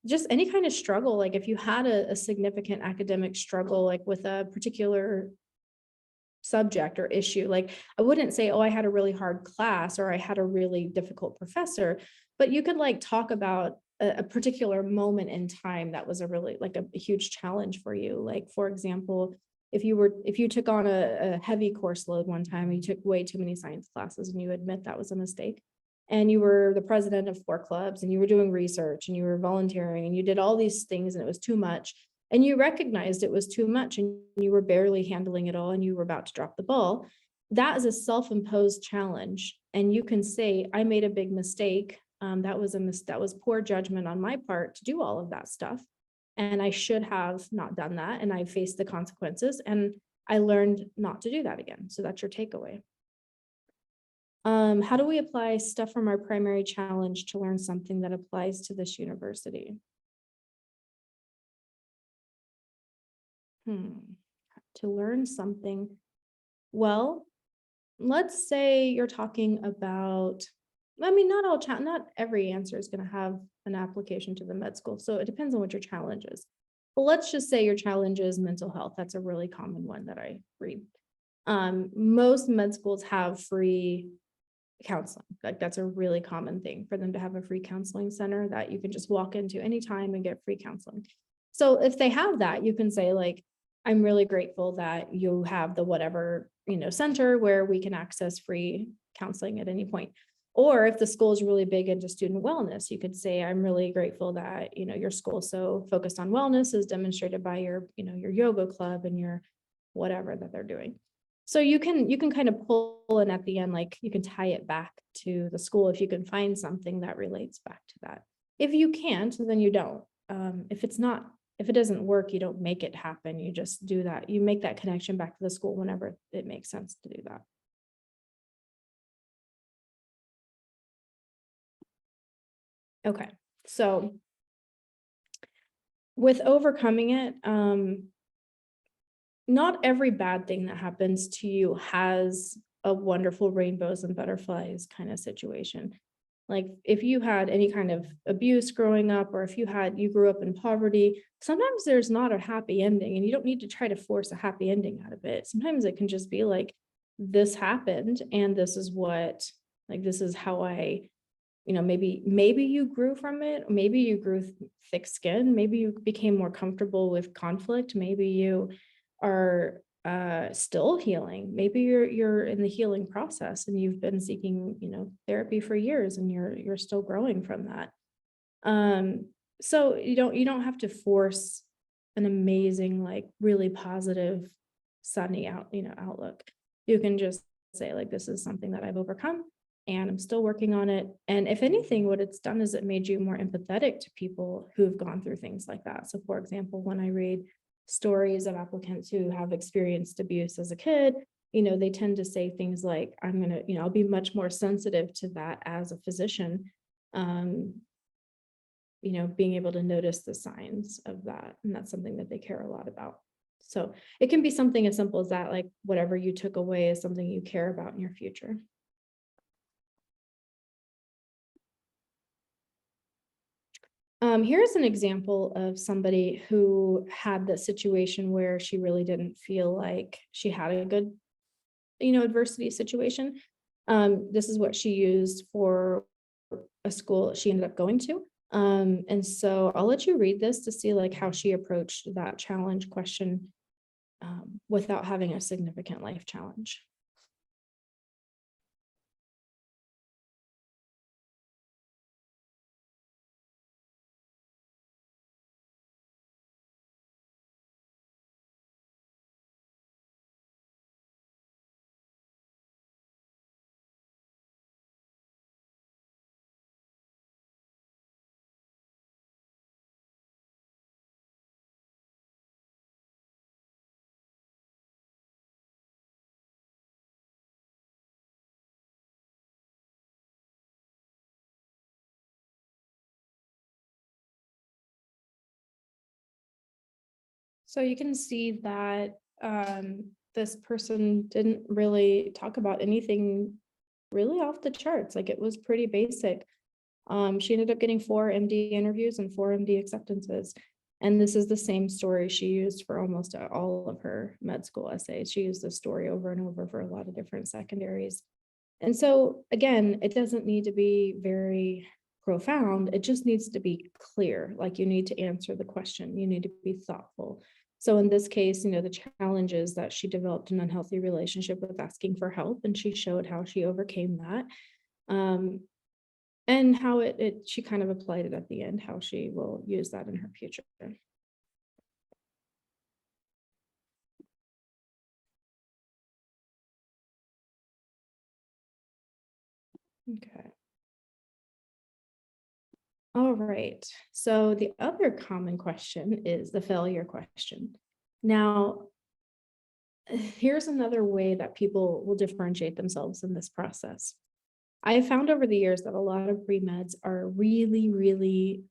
just any kind of struggle. Like if you had a significant academic struggle, like with a particular subject or issue, like I wouldn't say, oh, I had a really hard class or I had a really difficult professor, but you could like talk about a particular moment in time that was a really like a huge challenge for you. Like, for example, if you took on a heavy course load one time and you took way too many science classes and you admit that was a mistake, and you were the president of 4 clubs and you were doing research and you were volunteering and you did all these things and it was too much, and you recognized it was too much and you were barely handling it all and you were about to drop the ball, that is a self-imposed challenge. And you can say, I made a big mistake. That was poor judgment on my part to do all of that stuff. And I should have not done that. And I faced the consequences and I learned not to do that again. So that's your takeaway. How do we apply stuff from our primary challenge to learn something that applies to this university? To learn something. Well, let's say you're talking about I mean, not every answer is going to have an application to the med school. So it depends on what your challenge is. But let's just say your challenge is mental health. That's a really common one that I read. Most med schools have free counseling. Like that's a really common thing for them to have a free counseling center that you can just walk into anytime and get free counseling. So if they have that, you can say like, I'm really grateful that you have the whatever, center where we can access free counseling at any point. Or if the school is really big into student wellness, you could say, I'm really grateful that, your school is so focused on wellness is demonstrated by your yoga club and your whatever that they're doing. So you can kind of pull in at the end, like you can tie it back to the school if you can find something that relates back to that. If you can't, then you don't. If it doesn't work, you don't make it happen. You just do that. You make that connection back to the school whenever it makes sense to do that. Okay, so with overcoming it, not every bad thing that happens to you has a wonderful rainbows and butterflies kind of situation. Like if you had any kind of abuse growing up, or if you grew up in poverty, sometimes there's not a happy ending, and you don't need to try to force a happy ending out of it. Sometimes it can just be like, this happened and this is how I, maybe you grew from it. Maybe you grew thick skin. Maybe you became more comfortable with conflict. Maybe you are still healing. Maybe you're in the healing process and you've been seeking, therapy for years and you're still growing from that. So you don't have to force an amazing, like really positive, sunny outlook. You can just say like, this is something that I've overcome and I'm still working on it. And if anything, what it's done is it made you more empathetic to people who've gone through things like that. So for example, when I read stories of applicants who have experienced abuse as a kid, they tend to say things like, I'll be much more sensitive to that as a physician, being able to notice the signs of that. And that's something that they care a lot about. So it can be something as simple as that, like whatever you took away is something you care about in your future. Here's an example of somebody who had the situation where she really didn't feel like she had a good, adversity situation. This is what she used for a school she ended up going to. And so I'll let you read this to see like how she approached that challenge question without having a significant life challenge. So you can see that this person didn't really talk about anything really off the charts. Like it was pretty basic. She ended up getting 4 MD interviews and 4 MD acceptances. And this is the same story she used for almost all of her med school essays. She used this story over and over for a lot of different secondaries. And so again, it doesn't need to be very profound. It just needs to be clear. Like you need to answer the question. You need to be thoughtful. So in this case, the challenge is that she developed an unhealthy relationship with asking for help, and she showed how she overcame that. And how she kind of applied it at the end, how she will use that in her future. Okay. All right. So the other common question is the failure question. Now, here's another way that people will differentiate themselves in this process. I have found over the years that a lot of pre-meds are really, really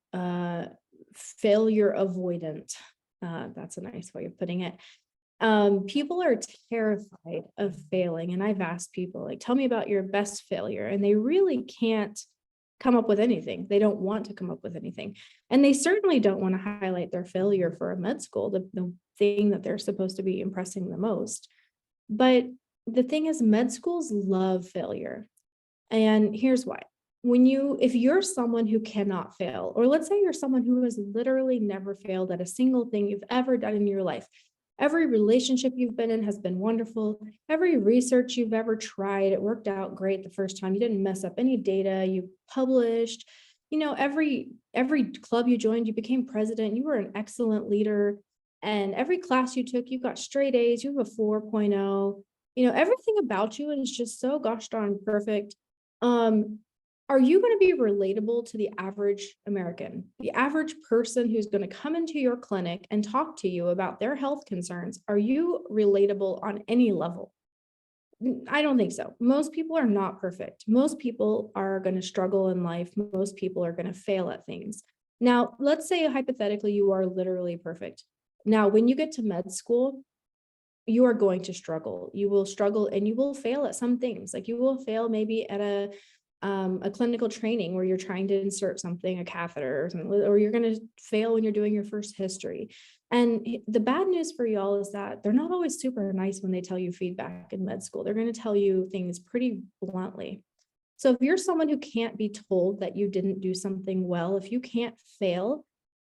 failure avoidant. That's a nice way of putting it. People are terrified of failing. And I've asked people, like, tell me about your best failure. And they really can't come up with anything. They don't want to come up with anything. And they certainly don't want to highlight their failure for a med school, the thing that they're supposed to be impressing the most. But the thing is, med schools love failure. And here's why. If you're someone who cannot fail, or let's say you're someone who has literally never failed at a single thing you've ever done in your life, every relationship you've been in has been wonderful. Every research you've ever tried, it worked out great the first time. You didn't mess up any data. You published, every club you joined, you became president. You were an excellent leader. And every class you took, you got straight A's. You have a 4.0. Everything about you is just so gosh darn perfect. Are you going to be relatable to the average American, the average person who's going to come into your clinic and talk to you about their health concerns? Are you relatable on any level? I don't think so. Most people are not perfect. Most people are going to struggle in life. Most people are going to fail at things. Now, let's say hypothetically you are literally perfect. Now, when you get to med school, you are going to struggle. You will struggle and you will fail at some things. Like you will fail maybe at a clinical training where you're trying to insert something, a catheter or something, or you're going to fail when you're doing your first history. And the bad news for y'all is that they're not always super nice when they tell you feedback in med school. They're going to tell you things pretty bluntly. So if you're someone who can't be told that you didn't do something well, if you can't fail,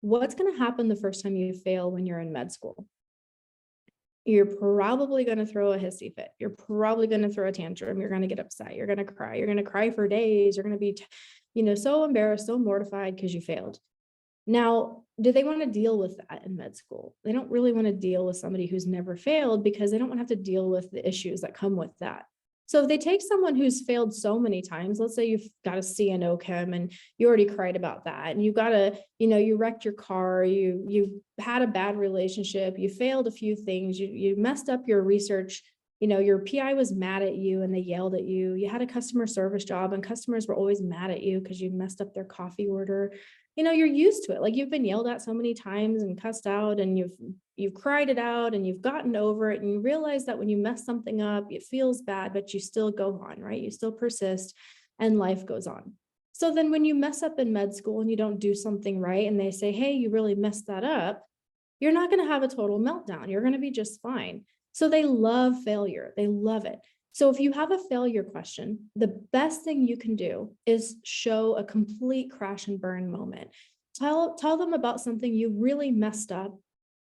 what's going to happen the first time you fail when you're in med school? You're probably going to throw a hissy fit. You're probably going to throw a tantrum. You're going to get upset. You're going to cry. You're going to cry for days. You're going to be, so embarrassed, so mortified because you failed. Now, do they want to deal with that in med school? They don't really want to deal with somebody who's never failed because they don't want to have to deal with the issues that come with that. So if they take someone who's failed so many times, let's say you've got a C in OChem and you already cried about that, and you got a, you wrecked your car, you had a bad relationship, you failed a few things, you messed up your research, your PI was mad at you and they yelled at you, you had a customer service job and customers were always mad at you because you messed up their coffee order. You're used to it. Like you've been yelled at so many times and cussed out and you've cried it out and you've gotten over it. And you realize that when you mess something up, it feels bad, but you still go on, right? You still persist and life goes on. So then when you mess up in med school and you don't do something right and they say, hey, you really messed that up, you're not going to have a total meltdown. You're going to be just fine. So they love failure. They love it. So if you have a failure question, the best thing you can do is show a complete crash and burn moment. Tell them about something you really messed up.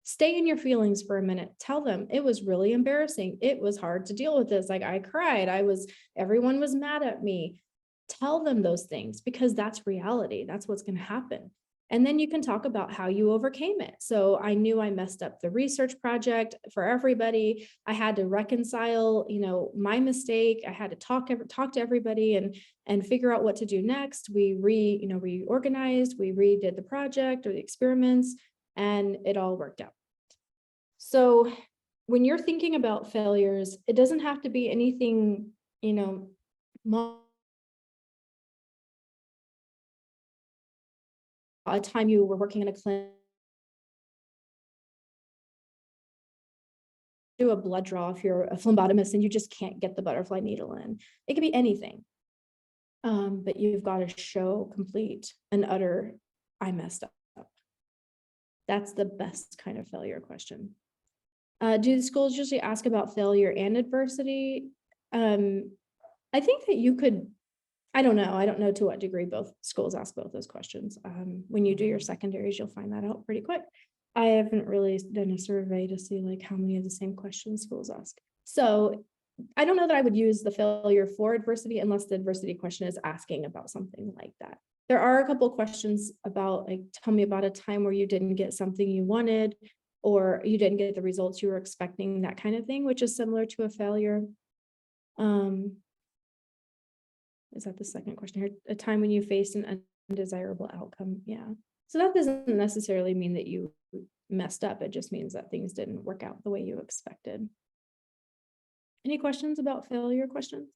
Stay in your feelings for a minute. Tell them it was really embarrassing. It was hard to deal with this. Like I cried. Everyone was mad at me. Tell them those things because that's reality. That's what's going to happen. And then you can talk about how you overcame it. So I knew I messed up the research project for everybody. I had to reconcile, my mistake. I had to talk to everybody and figure out what to do next. We reorganized, we redid the project or the experiments, and it all worked out. So when you're thinking about failures, it doesn't have to be anything, a time you were working in a clinic, do a blood draw if you're a phlebotomist and you just can't get the butterfly needle in. It could be anything. But you've got to show complete and utter, I messed up. That's the best kind of failure question. Do the schools usually ask about failure and adversity? I think that you could, I don't know to what degree both schools ask both those questions. When you do your secondaries, you'll find that out pretty quick. I haven't really done a survey to see like how many of the same questions schools ask. So I don't know that I would use the failure for adversity unless the adversity question is asking about something like that. There are a couple questions about like, tell me about a time where you didn't get something you wanted or you didn't get the results you were expecting, that kind of thing, which is similar to a failure. Is that the second question here? A time when you faced an undesirable outcome? Yeah. So that doesn't necessarily mean that you messed up. It just means that things didn't work out the way you expected. Any questions about failure questions?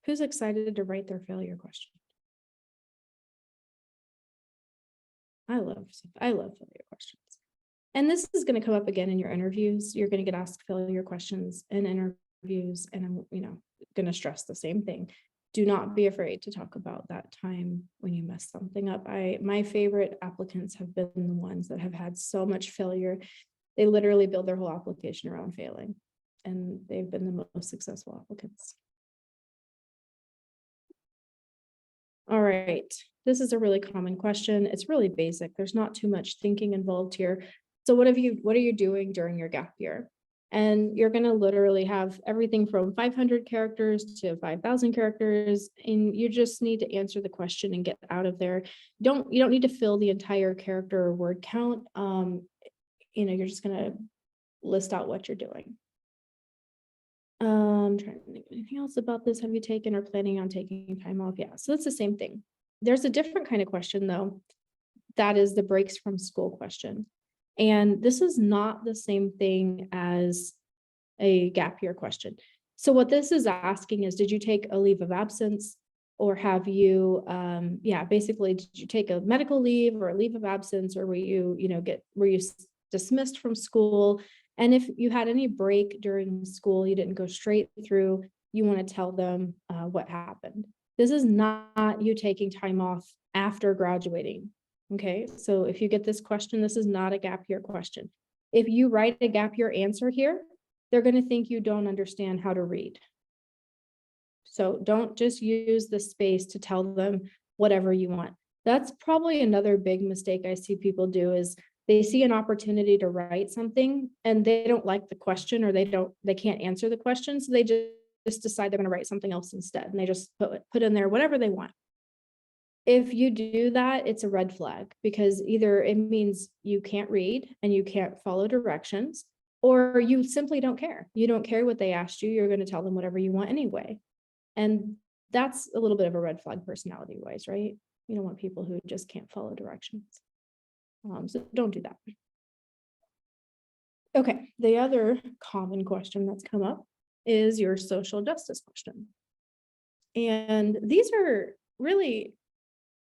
Who's excited to write their failure question? I love failure questions. And this is going to come up again in your interviews. You're going to get asked failure questions in interviews, and I'm, going to stress the same thing. Do not be afraid to talk about that time when you mess something up. My favorite applicants have been the ones that have had so much failure. They literally build their whole application around failing, and they've been the most successful applicants. All right, this is a really common question. It's really basic. There's not too much thinking involved here. So what are you doing during your gap year? And you're going to literally have everything from 500 characters to 5,000 characters, and you just need to answer the question and get out of there. You don't need to fill the entire character or word count. You're just going to list out what you're doing. Trying to think of anything else about this. Have you taken or planning on taking time off? Yeah, so it's the same thing. There's a different kind of question though. That is the breaks from school question. And this is not the same thing as a gap year question. So what this is asking is, did you take a leave of absence, or have you, basically, did you take a medical leave or a leave of absence, or were you dismissed from school? And if you had any break during school, you didn't go straight through, you want to tell them what happened. This is not you taking time off after graduating. Okay, so if you get this question, this is not a gap year question. If you write a gap year answer here, they're going to think you don't understand how to read. So don't just use the space to tell them whatever you want. That's probably another big mistake I see people do, is they see an opportunity to write something and they don't like the question, or they can't answer the question. So they just decide they're going to write something else instead. And they just put in there whatever they want. If you do that, it's a red flag, because either it means you can't read and you can't follow directions, or you simply don't care. You don't care what they asked you. You're going to tell them whatever you want anyway. And that's a little bit of a red flag personality wise, right? You don't want people who just can't follow directions. So don't do that. Okay, the other common question that's come up is your social justice question. And these are really,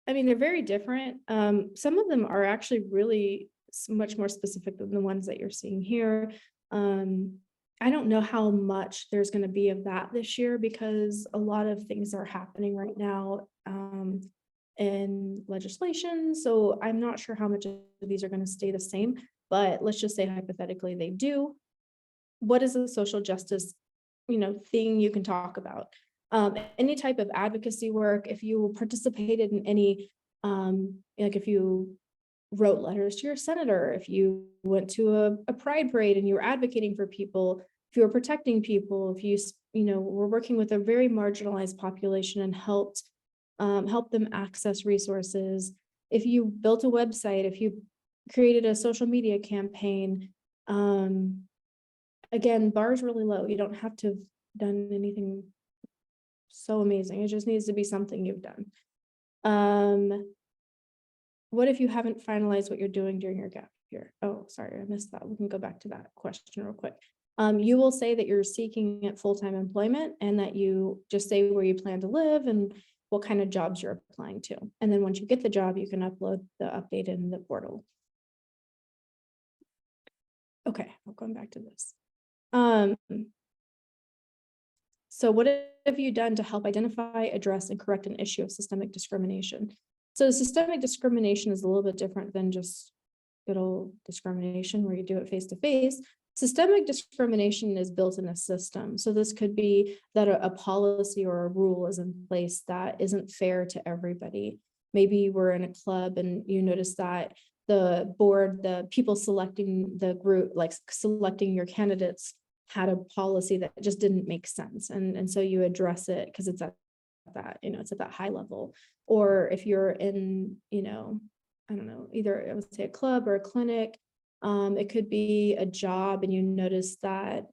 they're very different. Some of them are actually really much more specific than the ones that you're seeing here. I don't know how much there's going to be of that this year, because a lot of things are happening right now in legislation. So I'm not sure how much of these are going to stay the same, but let's just say hypothetically they do. What is a social justice, thing you can talk about? Any type of advocacy work, if you participated in any, like if you wrote letters to your senator, if you went to a pride parade and you were advocating for people, if you were protecting people, if you were working with a very marginalized population and help them access resources, if you built a website, if you created a social media campaign, again, bar is really low. You don't have to have done anything so amazing. It just needs to be something you've done. What if you haven't finalized what you're doing during your gap year? Oh, sorry, I missed that. We can go back to that question real quick. You will say that you're seeking full-time employment, and that you just say where you plan to live and what kind of jobs you're applying to. And then once you get the job, you can upload the update in the portal. Okay, I'm going back to this. So what have you done to help identify, address, and correct an issue of systemic discrimination? So systemic discrimination is a little bit different than just good old discrimination where you do it face to face. Systemic discrimination is built in a system. So this could be that a policy or a rule is in place that isn't fair to everybody. Maybe you were in a club and you noticed that the board, the people selecting the group, like selecting your candidates, had a policy that just didn't make sense. And so you address it because it's at that, it's at that high level. Or if you're in, I don't know, either I would say a club or a clinic, it could be a job and you notice that,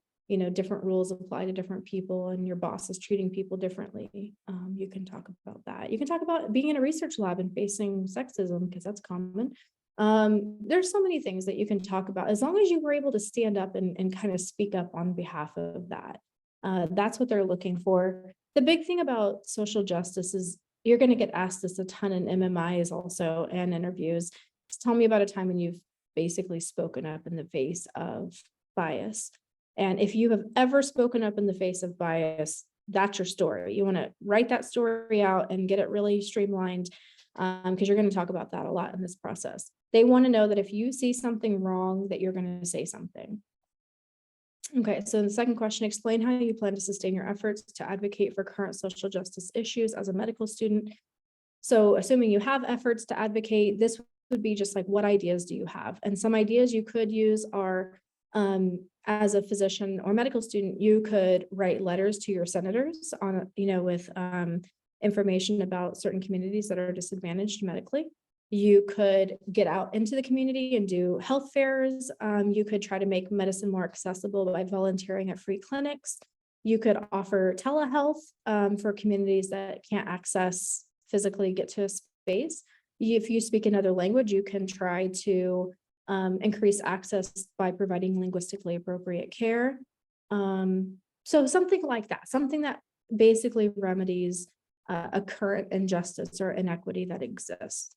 different rules apply to different people and your boss is treating people differently. You can talk about that. You can talk about being in a research lab and facing sexism, because that's common. There's so many things that you can talk about, as long as you were able to stand up and kind of speak up on behalf of that. That's what they're looking for. The big thing about social justice is you're going to get asked this a ton in MMIs also and interviews. Just tell me about a time when you've basically spoken up in the face of bias. And if you have ever spoken up in the face of bias, that's your story. You want to write that story out and get it really streamlined, because you're going to talk about that a lot in this process. They want to know that if you see something wrong, that you're going to say something. Okay, so the second question, explain how you plan to sustain your efforts to advocate for current social justice issues as a medical student. So assuming you have efforts to advocate, this would be just like, what ideas do you have? And some ideas you could use are, as a physician or medical student, you could write letters to your senators on, with information about certain communities that are disadvantaged medically. You could get out into the community and do health fairs. You could try to make medicine more accessible by volunteering at free clinics. You could offer telehealth for communities that can't physically get to a space. If you speak another language, you can try to increase access by providing linguistically appropriate care. So something like that, something that basically remedies a current injustice or inequity that exists.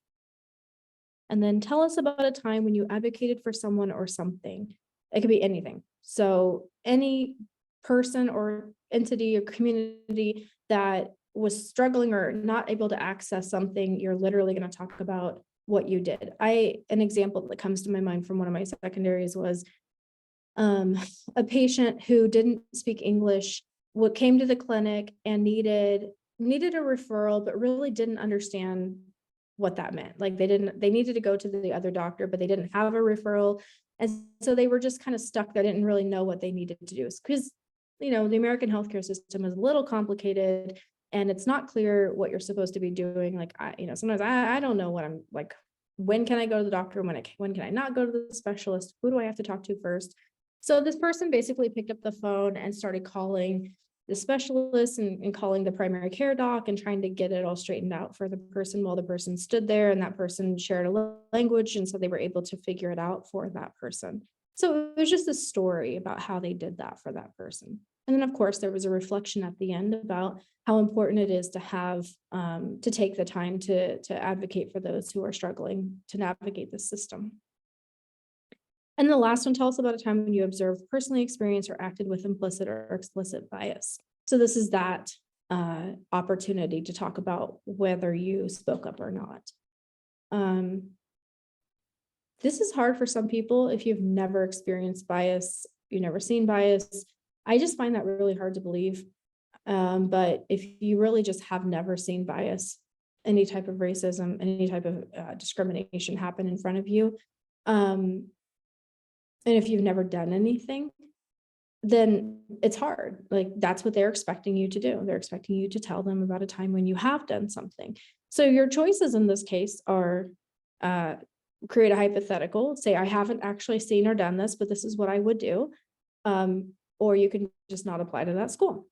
And then tell us about a time when you advocated for someone or something. It could be anything. So any person or entity or community that was struggling or not able to access something, you're literally going to talk about what you did. An example that comes to my mind from one of my secondaries was a patient who didn't speak English, what came to the clinic and needed a referral, but really didn't understand what that meant. Like they needed to go to the other doctor, but they didn't have a referral. And so they were just kind of stuck. They didn't really know what they needed to do, because, the American healthcare system is a little complicated and it's not clear what you're supposed to be doing. Like, sometimes I don't know what I'm like, when can I go to the doctor? When can I not go to the specialist? Who do I have to talk to first? So this person basically picked up the phone and started calling the specialist and calling the primary care doc and trying to get it all straightened out for the person, while the person stood there and that person shared a language. And so they were able to figure it out for that person. So it was just a story about how they did that for that person. And then of course there was a reflection at the end about how important it is to have, to take the time to advocate for those who are struggling to navigate the system. And the last one, tell us about a time when you observed, personally experienced, or acted with implicit or explicit bias. So this is that opportunity to talk about whether you spoke up or not. This is hard for some people if you've never experienced bias, you've never seen bias. I just find that really hard to believe. But if you really just have never seen bias, any type of racism, any type of discrimination happen in front of you, and if you've never done anything, then it's hard. Like that's what they're expecting you to do. They're expecting you to tell them about a time when you have done something. So your choices in this case are create a hypothetical, say, I haven't actually seen or done this, but this is what I would do. Or you can just not apply to that school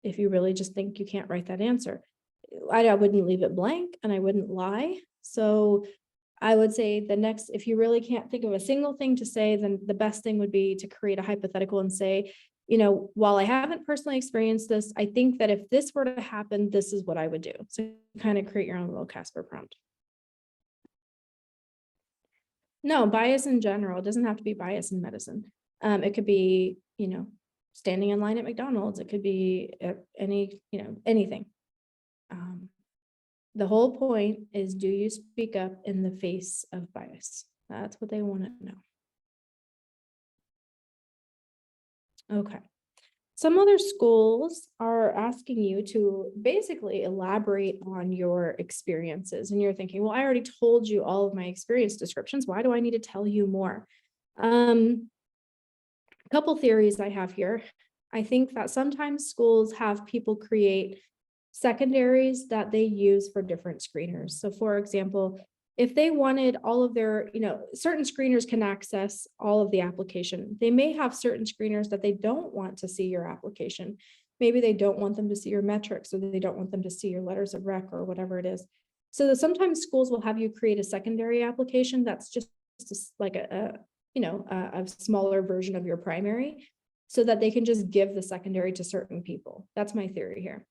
if you really just think you can't write that answer. I wouldn't leave it blank and I wouldn't lie. So I would say if you really can't think of a single thing to say, then the best thing would be to create a hypothetical and say, while I haven't personally experienced this, I think that if this were to happen, this is what I would do. So kind of create your own little Casper prompt. No, bias in general, it doesn't have to be bias in medicine. It could be, standing in line at McDonald's. It could be anything. The whole point is, do you speak up in the face of bias? That's what they want to know. Okay. Some other schools are asking you to basically elaborate on your experiences. And you're thinking, well, I already told you all of my experience descriptions. Why do I need to tell you more? A couple theories I have here. I think that sometimes schools have people create secondaries that they use for different screeners. So for example, if they wanted all of their, certain screeners can access all of the application. They may have certain screeners that they don't want to see your application. Maybe they don't want them to see your metrics, or they don't want them to see your letters of rec or whatever it is. So sometimes schools will have you create a secondary application that's just like a smaller version of your primary, so that they can just give the secondary to certain people. That's my theory here.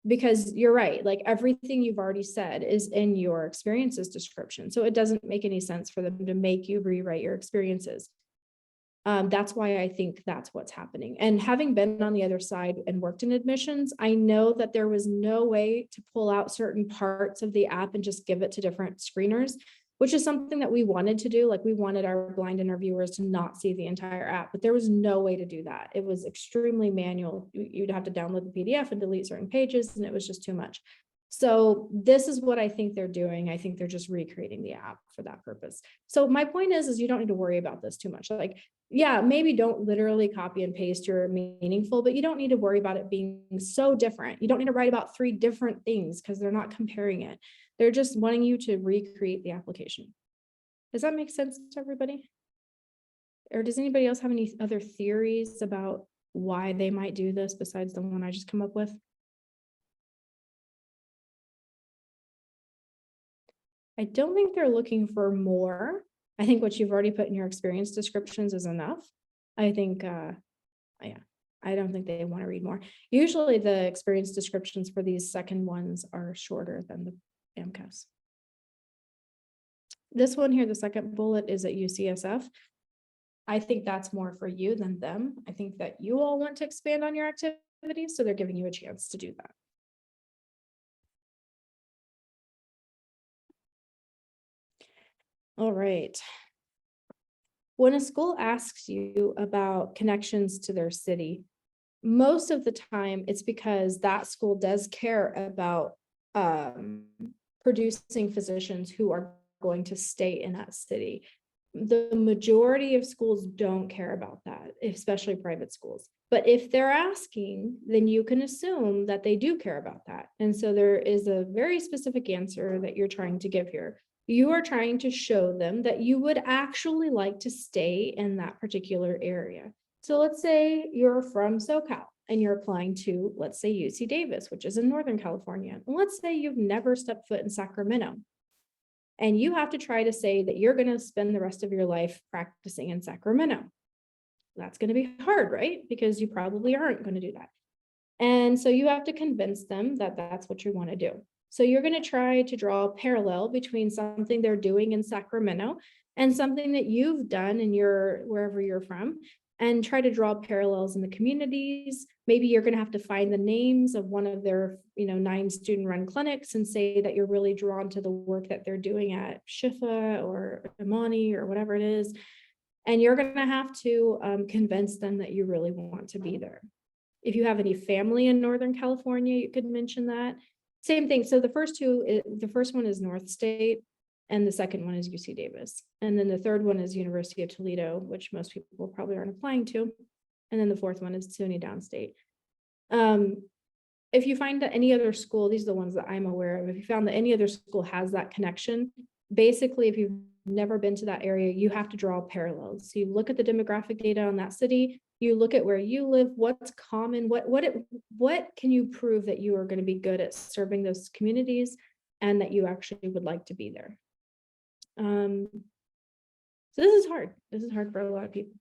because you're right, like everything you've already said is in your experiences description. So it doesn't make any sense for them to make you rewrite your experiences. That's why I think that's what's happening. And having been on the other side and worked in admissions, I know that there was no way to pull out certain parts of the app and just give it to different screeners, which is something that we wanted to do. Like we wanted our blind interviewers to not see the entire app, but there was no way to do that. It was extremely manual. You'd have to download the PDF and delete certain pages, and it was just too much. So this is what I think they're doing. I think they're just recreating the app for that purpose. So my point is you don't need to worry about this too much. Like, yeah, maybe don't literally copy and paste your meaningful, but you don't need to worry about it being so different. You don't need to write about 3 different things because they're not comparing it. They're just wanting you to recreate the application. Does that make sense to everybody? Or does anybody else have any other theories about why they might do this besides the one I just come up with? I don't think they're looking for more. I think what you've already put in your experience descriptions is enough. I think, yeah, I don't think they want to read more. Usually the experience descriptions for these second ones are shorter than the AMCAS. This one here, the second bullet, is at UCSF. I think that's more for you than them. I think that you all want to expand on your activities, so they're giving you a chance to do that. All right. When a school asks you about connections to their city, most of the time it's because that school does care about producing physicians who are going to stay in that city. The majority of schools don't care about that, especially private schools. But if they're asking, then you can assume that they do care about that. And so there is a very specific answer that you're trying to give here. You are trying to show them that you would actually like to stay in that particular area. So let's say you're from SoCal and you're applying to, let's say, UC Davis, which is in Northern California. And let's say you've never stepped foot in Sacramento. And you have to try to say that you're going to spend the rest of your life practicing in Sacramento. That's going to be hard, right? Because you probably aren't going to do that. And so you have to convince them that that's what you want to do. So you're going to try to draw a parallel between something they're doing in Sacramento and something that you've done in your wherever you're from, and try to draw parallels in the communities. Maybe you're going to have to find the names of one of their 9 student-run clinics and say that you're really drawn to the work that they're doing at Shifa or Imani or whatever it is. And you're going to have to convince them that you really want to be there. If you have any family in Northern California, you could mention that. Same thing. So the first one is North State, and the second one is UC Davis. And then the third one is University of Toledo, which most people probably aren't applying to. And then the fourth one is SUNY Downstate. If you find that any other school, these are the ones that I'm aware of, if you found that any other school has that connection, basically, if you've never been to that area, you have to draw parallels. So you look at the demographic data on that city, you look at where you live, what's common, what can you prove that you are going to be good at serving those communities and that you actually would like to be there. So this is hard. This is hard for a lot of people.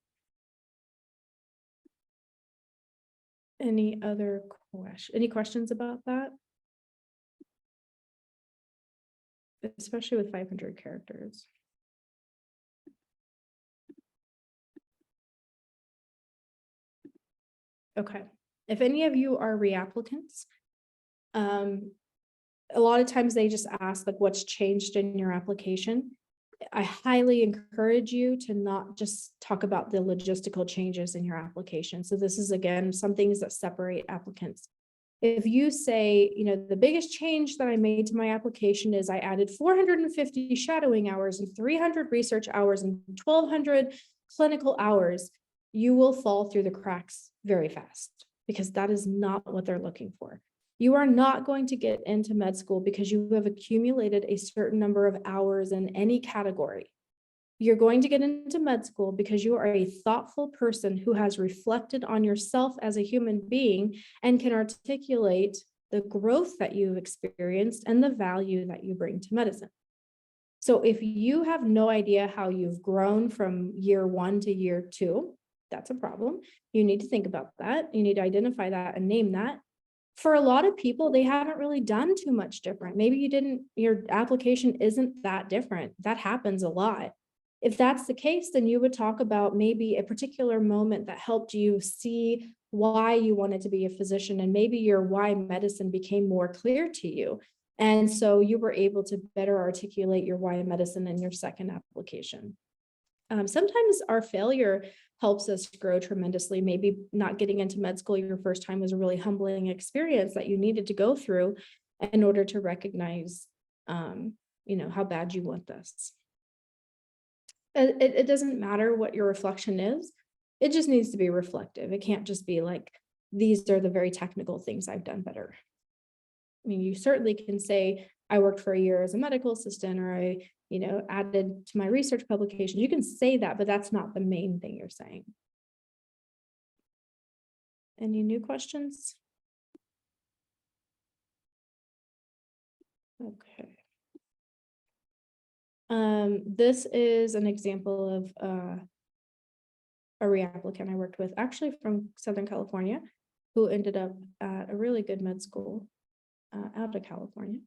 Any questions about that? Especially with 500 characters. Okay, if any of you are reapplicants, a lot of times they just ask like what's changed in your application. I highly encourage you to not just talk about the logistical changes in your application. So this is, again, some things that separate applicants. If you say, the biggest change that I made to my application is I added 450 shadowing hours and 300 research hours and 1,200 clinical hours, you will fall through the cracks very fast because that is not what they're looking for. You are not going to get into med school because you have accumulated a certain number of hours in any category. You're going to get into med school because you are a thoughtful person who has reflected on yourself as a human being and can articulate the growth that you've experienced and the value that you bring to medicine. So if you have no idea how you've grown from year 1 to year 2, that's a problem. You need to think about that. You need to identify that and name that. for a lot of people, they haven't really done too much different. Maybe your application isn't that different. That happens a lot. If that's the case, then you would talk about maybe a particular moment that helped you see why you wanted to be a physician, and maybe your why medicine became more clear to you. And so you were able to better articulate your why medicine in your second application. Sometimes our failure helps us grow tremendously. Maybe not getting into med school your first time was a really humbling experience that you needed to go through in order to recognize, how bad you want this. It doesn't matter what your reflection is. It just needs to be reflective. It can't just be like, these are the very technical things I've done better. I mean, you certainly can say, I worked for a year as a medical assistant, or I, added to my research publications. You can say that, but that's not the main thing you're saying. Any new questions? Okay. This is an example of a reapplicant I worked with, actually from Southern California, who ended up at a really good med school out of California.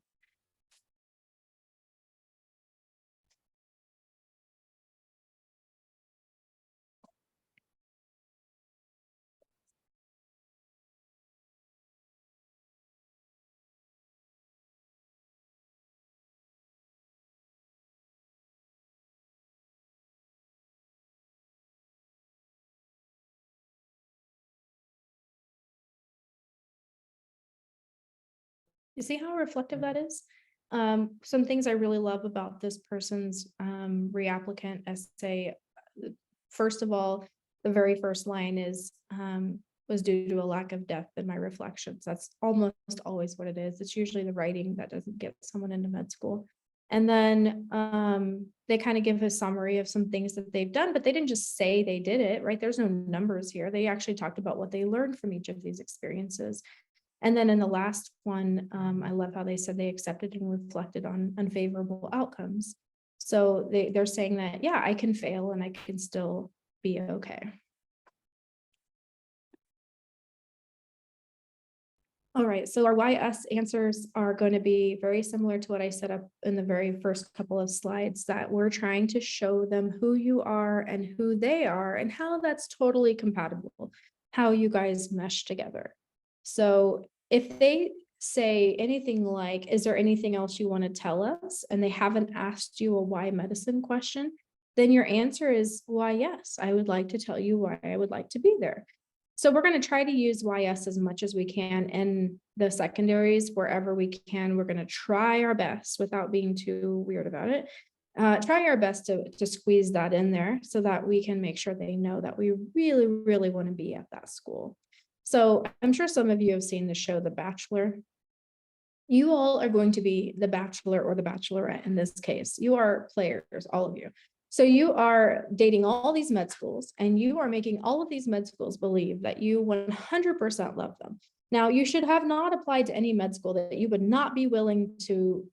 You see how reflective that is? Some things I really love about this person's reapplicant essay. First of all, the very first line is was due to a lack of depth in my reflections. That's almost always what it is. It's usually the writing that doesn't get someone into med school. And then they kind of give a summary of some things that they've done, but they didn't just say they did it, right? There's no numbers here. They actually talked about what they learned from each of these experiences. And then in the last one, I love how they said they accepted and reflected on unfavorable outcomes. So they're saying that, yeah, I can fail and I can still be okay. All right, so our why us answers are going to be very similar to what I set up in the very first couple of slides, that we're trying to show them who you are and who they are and how that's totally compatible, how you guys mesh together. So if they say anything like, is there anything else you want to tell us? And they haven't asked you a why medicine question, then your answer is, why, yes, I would like to tell you why I would like to be there. So we're going to try to use YS as much as we can in the secondaries wherever we can. We're going to try our best without being too weird about it. Try our best to squeeze that in there so that we can make sure they know that we really, really want to be at that school. So I'm sure some of you have seen the show, The Bachelor. You all are going to be the bachelor or the bachelorette in this case. You are players, all of you. So you are dating all these med schools and you are making all of these med schools believe that you 100% love them. Now, you should have not applied to any med school that you would not be willing to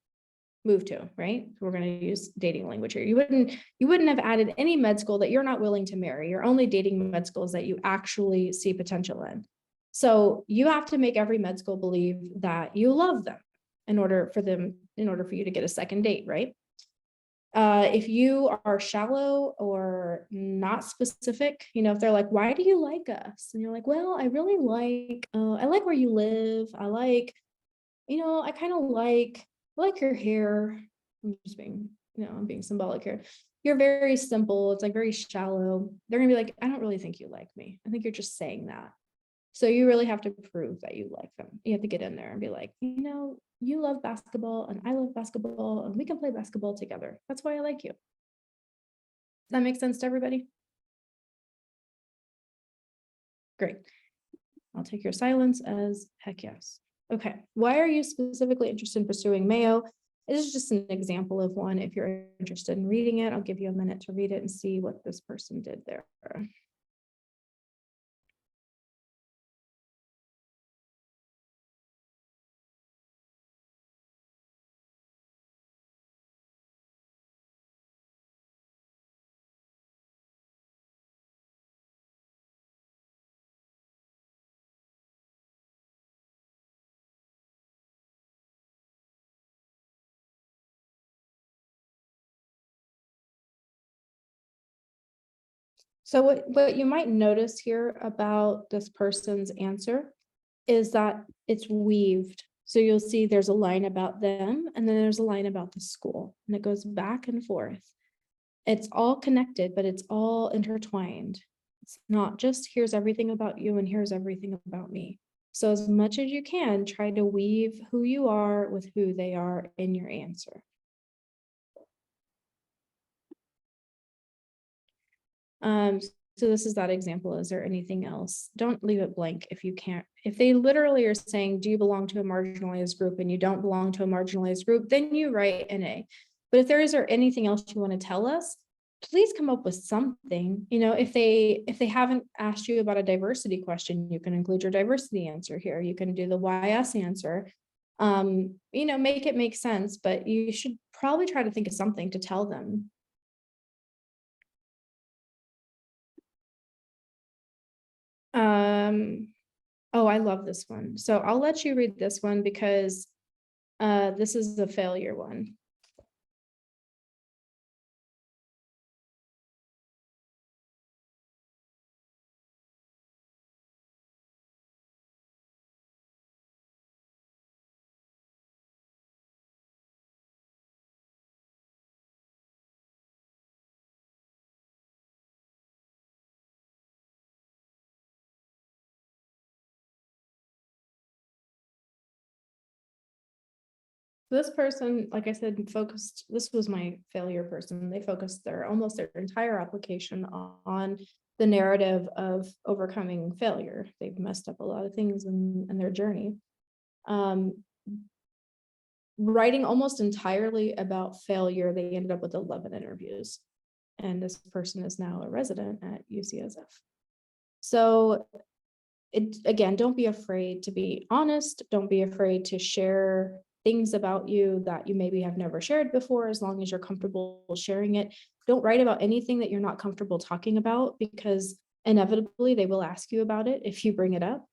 move to, right? We're going to use dating language here. You wouldn't have added any med school that you're not willing to marry. You're only dating med schools that you actually see potential in. So you have to make every med school believe that you love them in order for you to get a second date, right? If you are shallow or not specific, if they're like, why do you like us? And you're like, well, I really I like where you live. I like, I kind of like your hair. I'm just being, I'm being symbolic here. You're very simple. It's like very shallow. They're gonna be like, I don't really think you like me. I think you're just saying that. So you really have to prove that you like them. You have to get in there and be like, you love basketball and I love basketball and we can play basketball together. That's why I like you. Does that make sense to everybody? Great. I'll take your silence as heck yes. Okay. Why are you specifically interested in pursuing Mayo? This is just an example of one. If you're interested in reading it, I'll give you a minute to read it and see what this person did there. So what you might notice here about this person's answer is that it's weaved. So you'll see there's a line about them, and then there's a line about the school, and it goes back and forth. It's all connected, but it's all intertwined. It's not just here's everything about you and here's everything about me. So as much as you can, try to weave who you are with who they are in your answer. So this is that example. Is there anything else? Don't leave it blank if you can't. If they literally are saying, do you belong to a marginalized group, and you don't belong to a marginalized group, then you write NA. But if there is anything else you want to tell us, please come up with something. You know, if they haven't asked you about a diversity question, you can include your diversity answer here. You can do the YS answer. You know, make it make sense, but you should probably try to think of something to tell them. Oh, I love this one. So I'll let you read this one because this is the failure one. This person, like I said, focused, this was my failure person. They focused almost their entire application on the narrative of overcoming failure. They've messed up a lot of things in their journey. Writing almost entirely about failure, they ended up with 11 interviews. And this person is now a resident at UCSF. So again, don't be afraid to be honest. Don't be afraid to share things about you that you maybe have never shared before, as long as you're comfortable sharing it. Don't write about anything that you're not comfortable talking about, because inevitably they will ask you about it if you bring it up.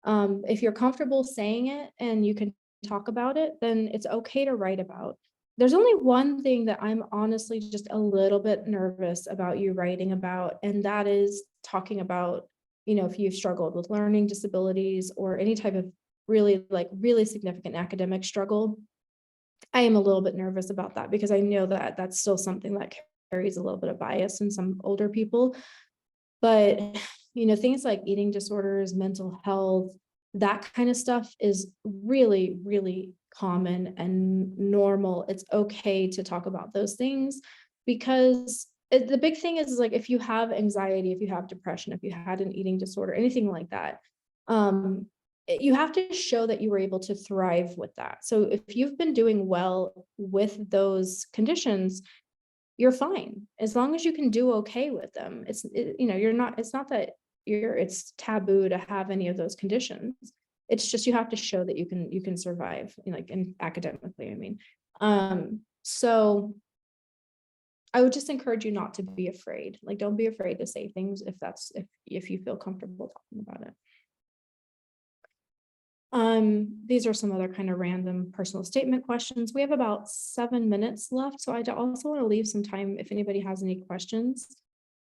If you're comfortable saying it and you can talk about it, then it's okay to write about. There's only one thing that I'm honestly just a little bit nervous about you writing about, and that is talking about, you know, if you've struggled with learning disabilities or any type of really significant academic struggle. I am a little bit nervous about that, because I know that that's still something that carries a little bit of bias in some older people. But, you know, things like eating disorders, mental health, that kind of stuff is really, really common and normal. It's okay to talk about those things, because the big thing is like, if you have anxiety, if you have depression, if you had an eating disorder, anything like that, you have to show that you were able to thrive with that. So if you've been doing well with those conditions, you're fine, as long as you can do okay with them. You know, it's not that it's taboo to have any of those conditions. It's just, you have to show that you can survive, you know, like in academically, I mean. So I would just encourage you not to be afraid. Like, don't be afraid to say things if you feel comfortable talking about it. These are some other kind of random personal statement questions. We have about 7 minutes left, so I also want to leave some time if anybody has any questions.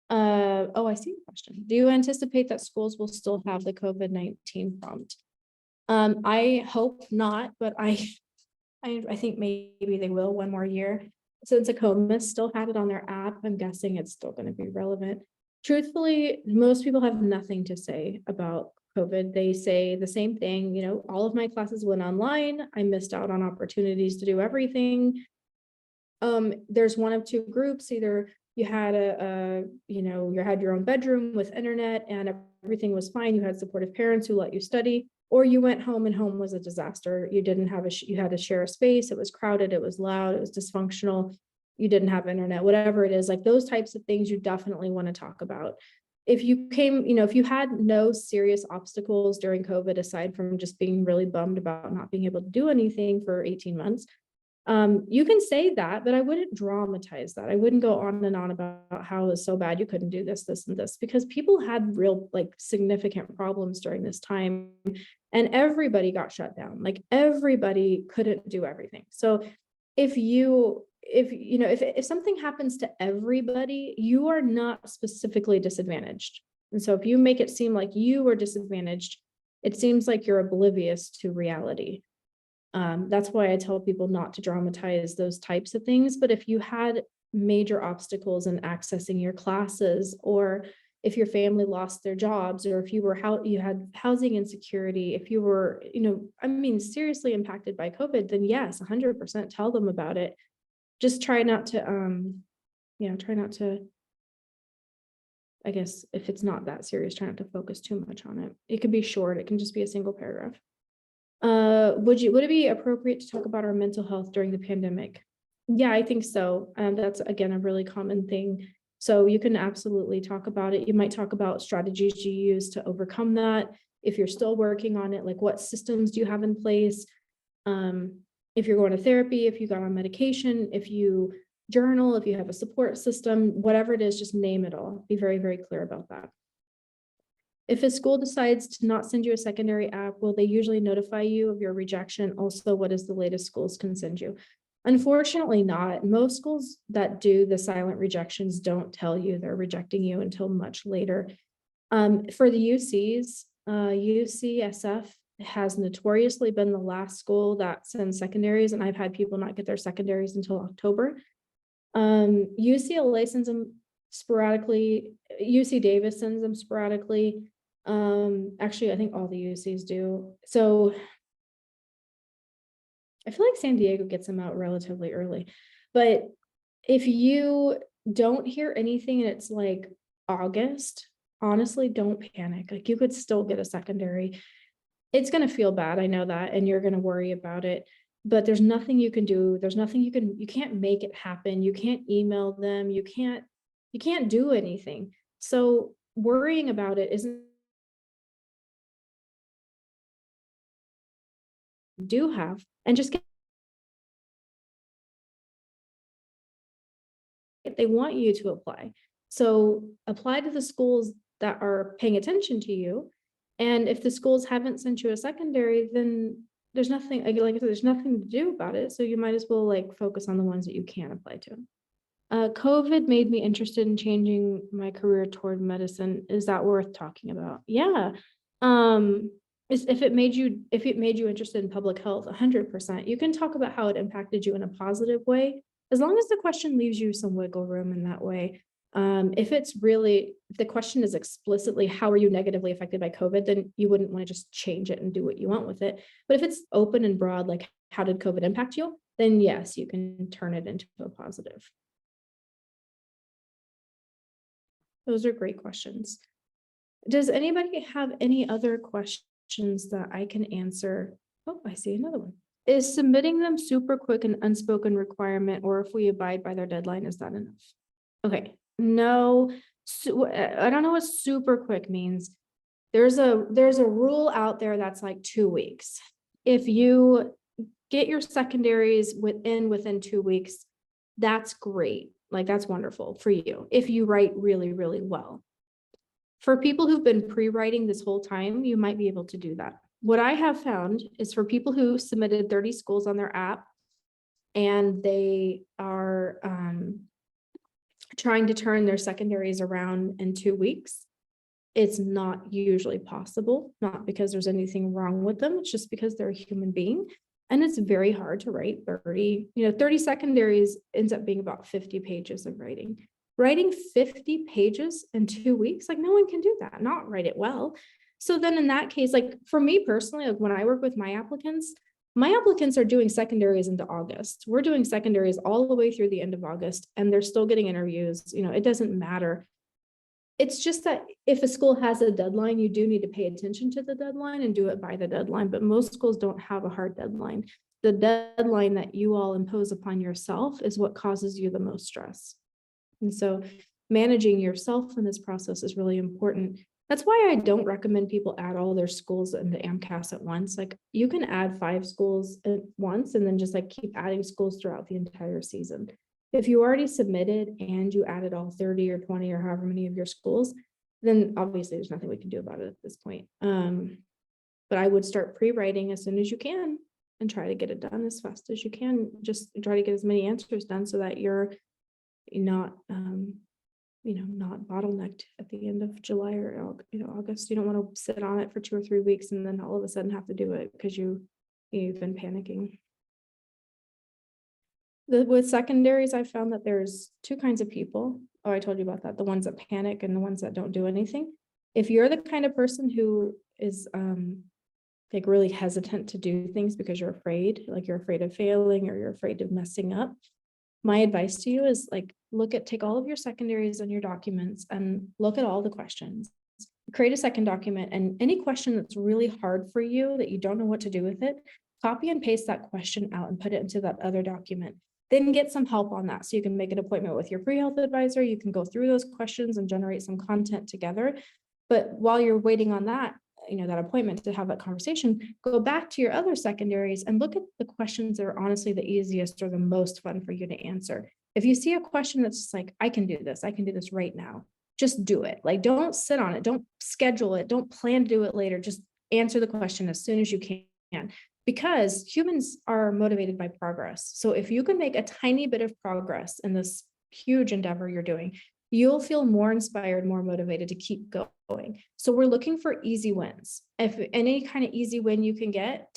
Oh, I see a question. Do you anticipate that schools will still have the COVID-19 prompt? I hope not, but I think maybe they will one more year. Since Acomas still had it on their app, I'm guessing it's still going to be relevant. Truthfully, most people have nothing to say about COVID. They say the same thing, you know, all of my classes went online. I missed out on opportunities to do everything. There's one of two groups. Either you had you had your own bedroom with internet and everything was fine. You had supportive parents who let you study, or you went home and home was a disaster. You didn't have you had to share a space. It was crowded. It was loud. It was dysfunctional. You didn't have internet, whatever it is, like those types of things you definitely want to talk about. If you if you had no serious obstacles during COVID, aside from just being really bummed about not being able to do anything for 18 months, you can say that, but I wouldn't dramatize that. I wouldn't go on and on about how it was so bad you couldn't do this, this, and this, because people had real significant problems during this time, and everybody got shut down. Like, everybody couldn't do everything. So if you if something happens to everybody, you are not specifically disadvantaged. And so if you make it seem like you are disadvantaged, it seems like you're oblivious to reality. That's why I tell people not to dramatize those types of things. But if you had major obstacles in accessing your classes, or if your family lost their jobs, or if you had housing insecurity, if you were, seriously impacted by COVID, then yes, 100% tell them about it. Just try not to, I guess if it's not that serious, try not to focus too much on it. It could be short. It can just be a single paragraph. Would it be appropriate to talk about our mental health during the pandemic? Yeah, I think so. That's again, a really common thing. So you can absolutely talk about it. You might talk about strategies you use to overcome that. If you're still working on it, like what systems do you have in place? If you're going to therapy, if you got on medication, if you journal, if you have a support system, whatever it is, just name it all. Be very, very clear about that. If a school decides to not send you a secondary app, will they usually notify you of your rejection? Also, what is the latest schools can send you? Unfortunately not. Most schools that do the silent rejections don't tell you they're rejecting you until much later. For the UCs, UCSF has notoriously been the last school that sends secondaries, and I've had people not get their secondaries until October. UCLA sends them sporadically. UC Davis sends them sporadically. Actually, I think all the UCs do. So I feel like San Diego gets them out relatively early. But if you don't hear anything and it's like August, honestly, don't panic. Like, you could still get a secondary. It's going to feel bad. I know that. And you're going to worry about it. But there's nothing you can do. There's nothing you can't make it happen. You can't email them. You can't do anything. So worrying about it isn't do have, and just they want you to apply. So apply to the schools that are paying attention to you. And if the schools haven't sent you a secondary, then there's nothing, like I said, there's nothing to do about it. So you might as well like focus on the ones that you can apply to. COVID made me interested in changing my career toward medicine. Is that worth talking about? Yeah. If it made you interested in public health, 100%. You can talk about how it impacted you in a positive way, as long as the question leaves you some wiggle room in that way. If the question is explicitly, how are you negatively affected by COVID, then you wouldn't want to just change it and do what you want with it. But if it's open and broad, like how did COVID impact you, then yes, you can turn it into a positive. Those are great questions. Does anybody have any other questions that I can answer? Oh, I see another one. Is submitting them super quick an unspoken requirement, or if we abide by their deadline, is that enough? Okay, no, I don't know what super quick means. There's a rule out there that's like 2 weeks. If you get your secondaries within 2 weeks, that's great. Like, that's wonderful for you if you write really, really well. For people who've been pre-writing this whole time, you might be able to do that. What I have found is for people who submitted 30 schools on their app and they are trying to turn their secondaries around in 2 weeks, it's not usually possible, not because there's anything wrong with them. It's just because they're a human being. And it's very hard to write 30 secondaries ends up being about 50 pages of writing. Writing 50 pages in 2 weeks, like no one can do that, not write it well. So then in that case, like for me personally, like when I work with my applicants are doing secondaries into August. We're doing secondaries all the way through the end of August, and they're still getting interviews. It doesn't matter. It's just that if a school has a deadline, you do need to pay attention to the deadline and do it by the deadline, but most schools don't have a hard deadline. The deadline that you all impose upon yourself is what causes you the most stress. And so managing yourself in this process is really important. That's why I don't recommend people add all their schools into AMCAS at once. Like, you can add 5 schools at once and then just like keep adding schools throughout the entire season. If you already submitted and you added all 30 or 20 or however many of your schools, then obviously there's nothing we can do about it at this point. But I would start pre-writing as soon as you can. and try to get it done as fast as you can. Just try to get as many answers done so that you're not, not bottlenecked at the end of July or, August. You don't want to sit on it for 2 or 3 weeks and then all of a sudden have to do it because you've been panicking. With secondaries, I found that there's 2 kinds of people. Oh, I told you about that. The ones that panic and the ones that don't do anything. If you're the kind of person who is like really hesitant to do things because you're afraid, like you're afraid of failing or you're afraid of messing up, my advice to you is like, take all of your secondaries and your documents and look at all the questions. Create a second document, and any question that's really hard for you that you don't know what to do with it, copy and paste that question out and put it into that other document. Then get some help on that. So you can make an appointment with your pre-health advisor. You can go through those questions and generate some content together. But while you're waiting on that, that appointment to have that conversation, go back to your other secondaries and look at the questions that are honestly the easiest or the most fun for you to answer. If you see a question that's just like, I can do this right now, just do it. Like, don't sit on it. Don't schedule it. Don't plan to do it later. Just answer the question as soon as you can, because humans are motivated by progress. So if you can make a tiny bit of progress in this huge endeavor you're doing, you'll feel more inspired, more motivated to keep going. So we're looking for easy wins. If any kind of easy win you can get,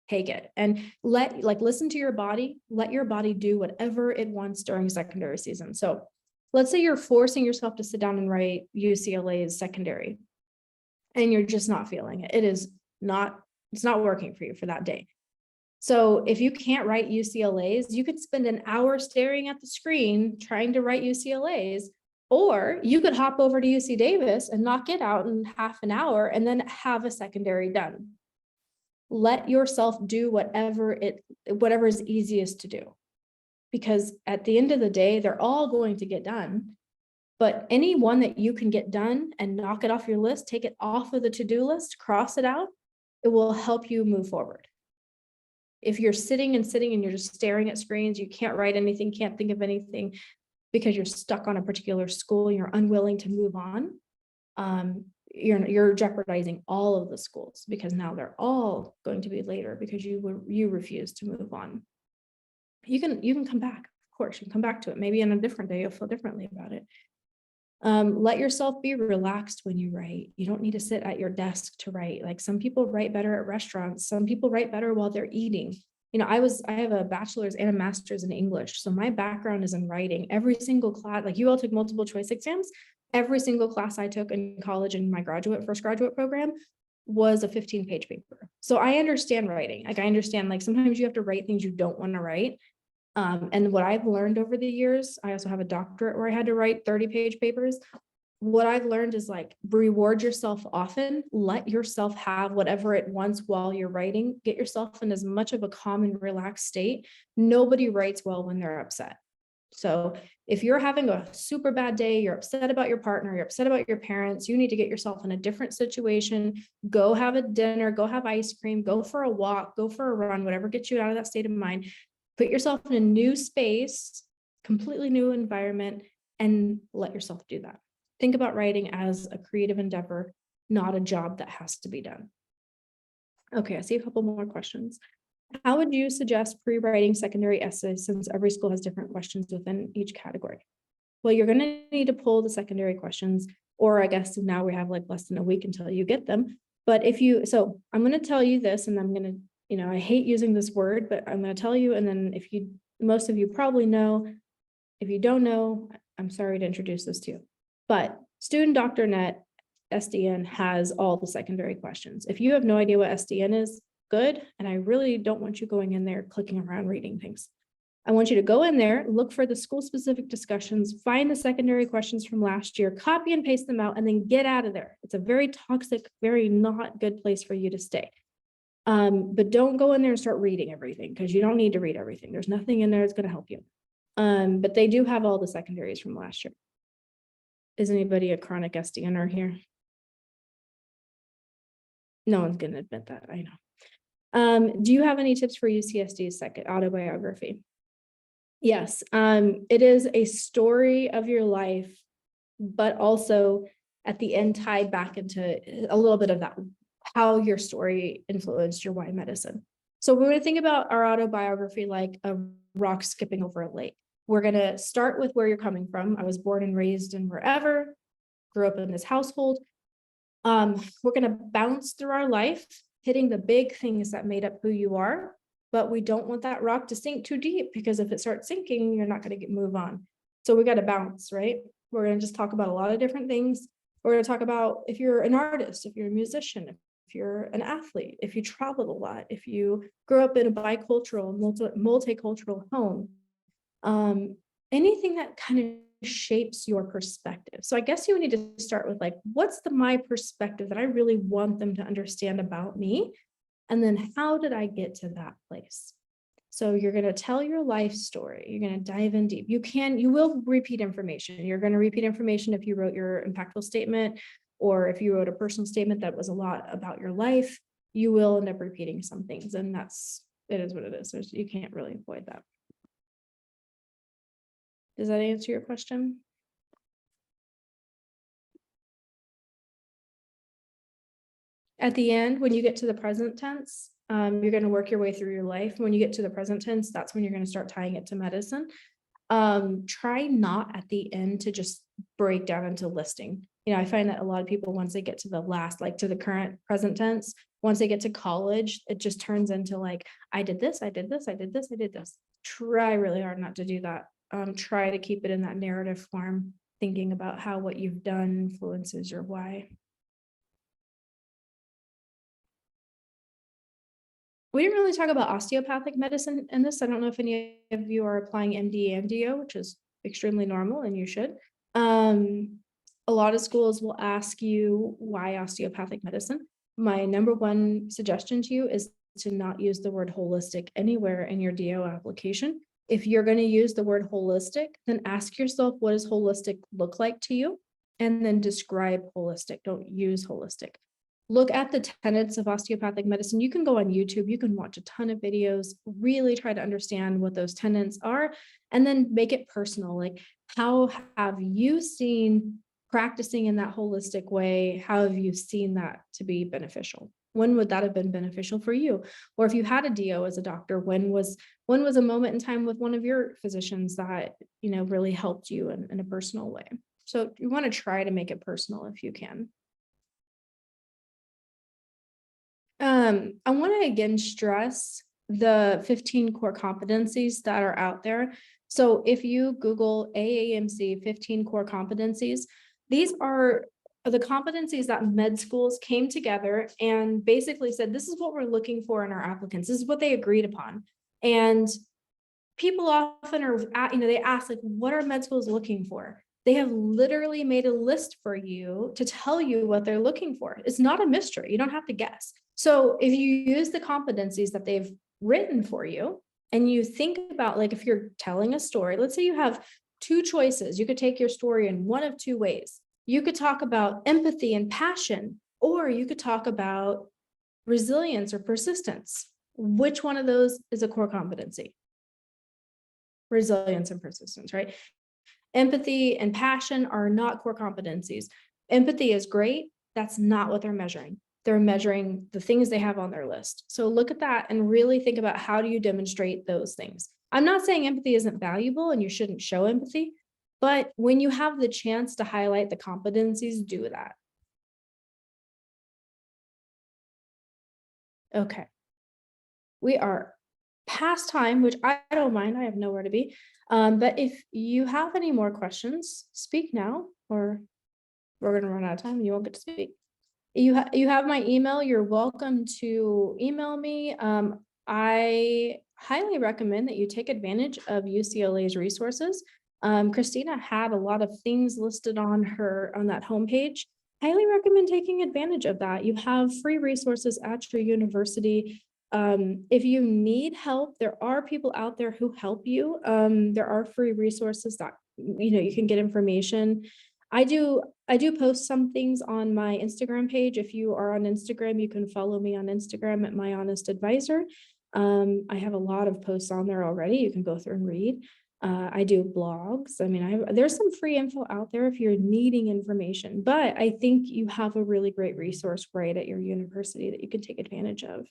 take it, and listen to your body, let your body do whatever it wants during secondary season. So let's say you're forcing yourself to sit down and write UCLA's secondary and you're just not feeling it. It's not working for you for that day. So if you can't write UCLA's, you could spend an hour staring at the screen trying to write UCLA's, or you could hop over to UC Davis and knock it out in half an hour and then have a secondary done. Let yourself do whatever is easiest to do, because at the end of the day, they're all going to get done. But any one that you can get done and knock it off your list, take it off of the to-do list, cross it out, it will help you move forward. If you're sitting and you're just staring at screens, you can't write anything, can't think of anything because you're stuck on a particular school, you're unwilling to move on, you're jeopardizing all of the schools, because now they're all going to be later because you refuse to move on. You can come back, of course, you can come back to it. Maybe on a different day, you'll feel differently about it. Let yourself be relaxed when you write. You don't need to sit at your desk to write. Like, some people write better at restaurants. Some people write better while they're eating. I have a bachelor's and a master's in English. So my background is in writing. Every single class, like you all took multiple choice exams. Every single class I took in college in my first graduate program was a 15-page paper. So I understand writing. Like, I understand, like, sometimes you have to write things you don't want to write. And what I've learned over the years, I also have a doctorate where I had to write 30-page papers. What I've learned is, like, reward yourself often, let yourself have whatever it wants while you're writing, get yourself in as much of a calm and relaxed state. Nobody writes well when they're upset. So if you're having a super bad day, you're upset about your partner, you're upset about your parents, you need to get yourself in a different situation, go have a dinner, go have ice cream, go for a walk, go for a run, whatever gets you out of that state of mind. Put yourself in a new space, completely new environment, and let yourself do that. Think about writing as a creative endeavor, not a job that has to be done. Okay, I see a couple more questions. How would you suggest pre-writing secondary essays, since every school has different questions within each category? Well, you're going to need to pull the secondary questions, or I guess now we have like less than a week until you get them. But so I'm going to tell you this, and I'm going to, I hate using this word, but I'm going to tell you. And then most of you probably know, if you don't know, I'm sorry to introduce this to you, but Student.net SDN has all the secondary questions. If you have no idea what SDN is, good. And I really don't want you going in there, clicking around, reading things. I want you to go in there, look for the school specific discussions, find the secondary questions from last year, copy and paste them out, and then get out of there. It's a very toxic, very not good place for you to stay. But don't go in there and start reading everything, because you don't need to read everything. There's nothing in there that's going to help you. But they do have all the secondaries from last year. Is anybody a chronic SDNer here? No one's going to admit that, I know. Do you have any tips for UCSD's second autobiography? Yes, it is a story of your life, but also at the end tied back into a little bit of that, how your story influenced your why medicine. So we're going to think about our autobiography like a rock skipping over a lake. We're going to start with where you're coming from. I was born and raised in wherever, grew up in this household. We're going to bounce through our life, hitting the big things that made up who you are, but we don't want that rock to sink too deep, because if it starts sinking, you're not going to move on. So we got to bounce, right? We're going to just talk about a lot of different things. We're going to talk about if you're an artist, if you're a musician, if you're an athlete, if you traveled a lot, if you grew up in a bicultural, multicultural home, anything that kind of shapes your perspective. So I guess you need to start with like, what's my perspective that I really want them to understand about me? And then how did I get to that place? So you're going to tell your life story. You're going to dive in deep. You will repeat information. You're going to repeat information if you wrote your impactful statement, or if you wrote a personal statement that was a lot about your life, you will end up repeating some things. And it is what it is. You can't really avoid that. Does that answer your question? At the end, when you get to the present tense, you're going to work your way through your life. When you get to the present tense, that's when you're going to start tying it to medicine. Try not at the end to just break down into listing. I find that a lot of people, once they get to the last, like to the current present tense, once they get to college, it just turns into like, I did this, I did this, I did this, I did this. Try really hard not to do that. Try to keep it in that narrative form, thinking about how what you've done influences your why. We didn't really talk about osteopathic medicine in this. I don't know if any of you are applying MD and DO, which is extremely normal, and you should. A lot of schools will ask you why osteopathic medicine. My number one suggestion to you is to not use the word holistic anywhere in your DO application. If you're going to use the word holistic, then ask yourself, what does holistic look like to you? And then describe holistic. Don't use holistic. Look at the tenets of osteopathic medicine. You can go on YouTube, you can watch a ton of videos, really try to understand what those tenets are, and then make it personal. Like, how have you seen practicing in that holistic way? How have you seen that to be beneficial? When would that have been beneficial for you? Or if you had a DO as a doctor, when was a moment in time with one of your physicians that, really helped you in a personal way? So you want to try to make it personal if you can. I want to again stress the 15 core competencies that are out there. So if you Google AAMC 15 core competencies, these are the competencies that med schools came together and basically said, this is what we're looking for in our applicants. This is what they agreed upon. And people often are, they ask, like, what are med schools looking for? They have literally made a list for you to tell you what they're looking for. It's not a mystery. You don't have to guess. So if you use the competencies that they've written for you, and you think about, like, if you're telling a story, let's say you have two choices. You could take your story in one of two ways. You could talk about empathy and passion, or you could talk about resilience or persistence. Which one of those is a core competency? Resilience and persistence, right? Empathy and passion are not core competencies. Empathy is great. That's not what they're measuring. They're measuring the things they have on their list. So look at that and really think about, how do you demonstrate those things? I'm not saying empathy isn't valuable and you shouldn't show empathy, but when you have the chance to highlight the competencies, do that. Okay. We are past time, which I don't mind. I have nowhere to be. But if you have any more questions, speak now, or we're going to run out of time and you won't get to speak. You have my email. You're welcome to email me. I highly recommend that you take advantage of UCLA's resources. Christina had a lot of things listed on that homepage. Highly recommend taking advantage of that. You have free resources at your university. If you need help, there are people out there who help you. There are free resources that, you can get information. I do post some things on my Instagram page. If you are on Instagram, you can follow me on Instagram at My Honest Advisor. I have a lot of posts on there already. You can go through and read. I do blogs. I mean, there's some free info out there if you're needing information, but I think you have a really great resource right at your university that you can take advantage of.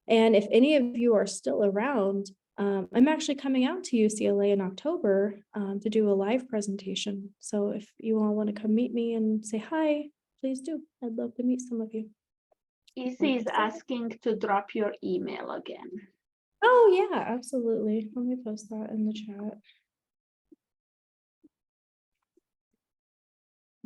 And if any of you are still around, I'm actually coming out to UCLA in October to do a live presentation. So if you all want to come meet me and say hi, please do. I'd love to meet some of you. Easy is asking to drop your email again. Oh yeah, absolutely. Let me post that in the chat.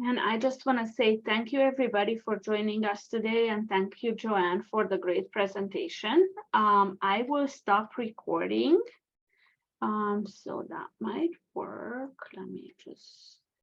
And I just want to say thank you everybody for joining us today, and thank you, Joanne, for the great presentation. I will stop recording. So that might work. Let me just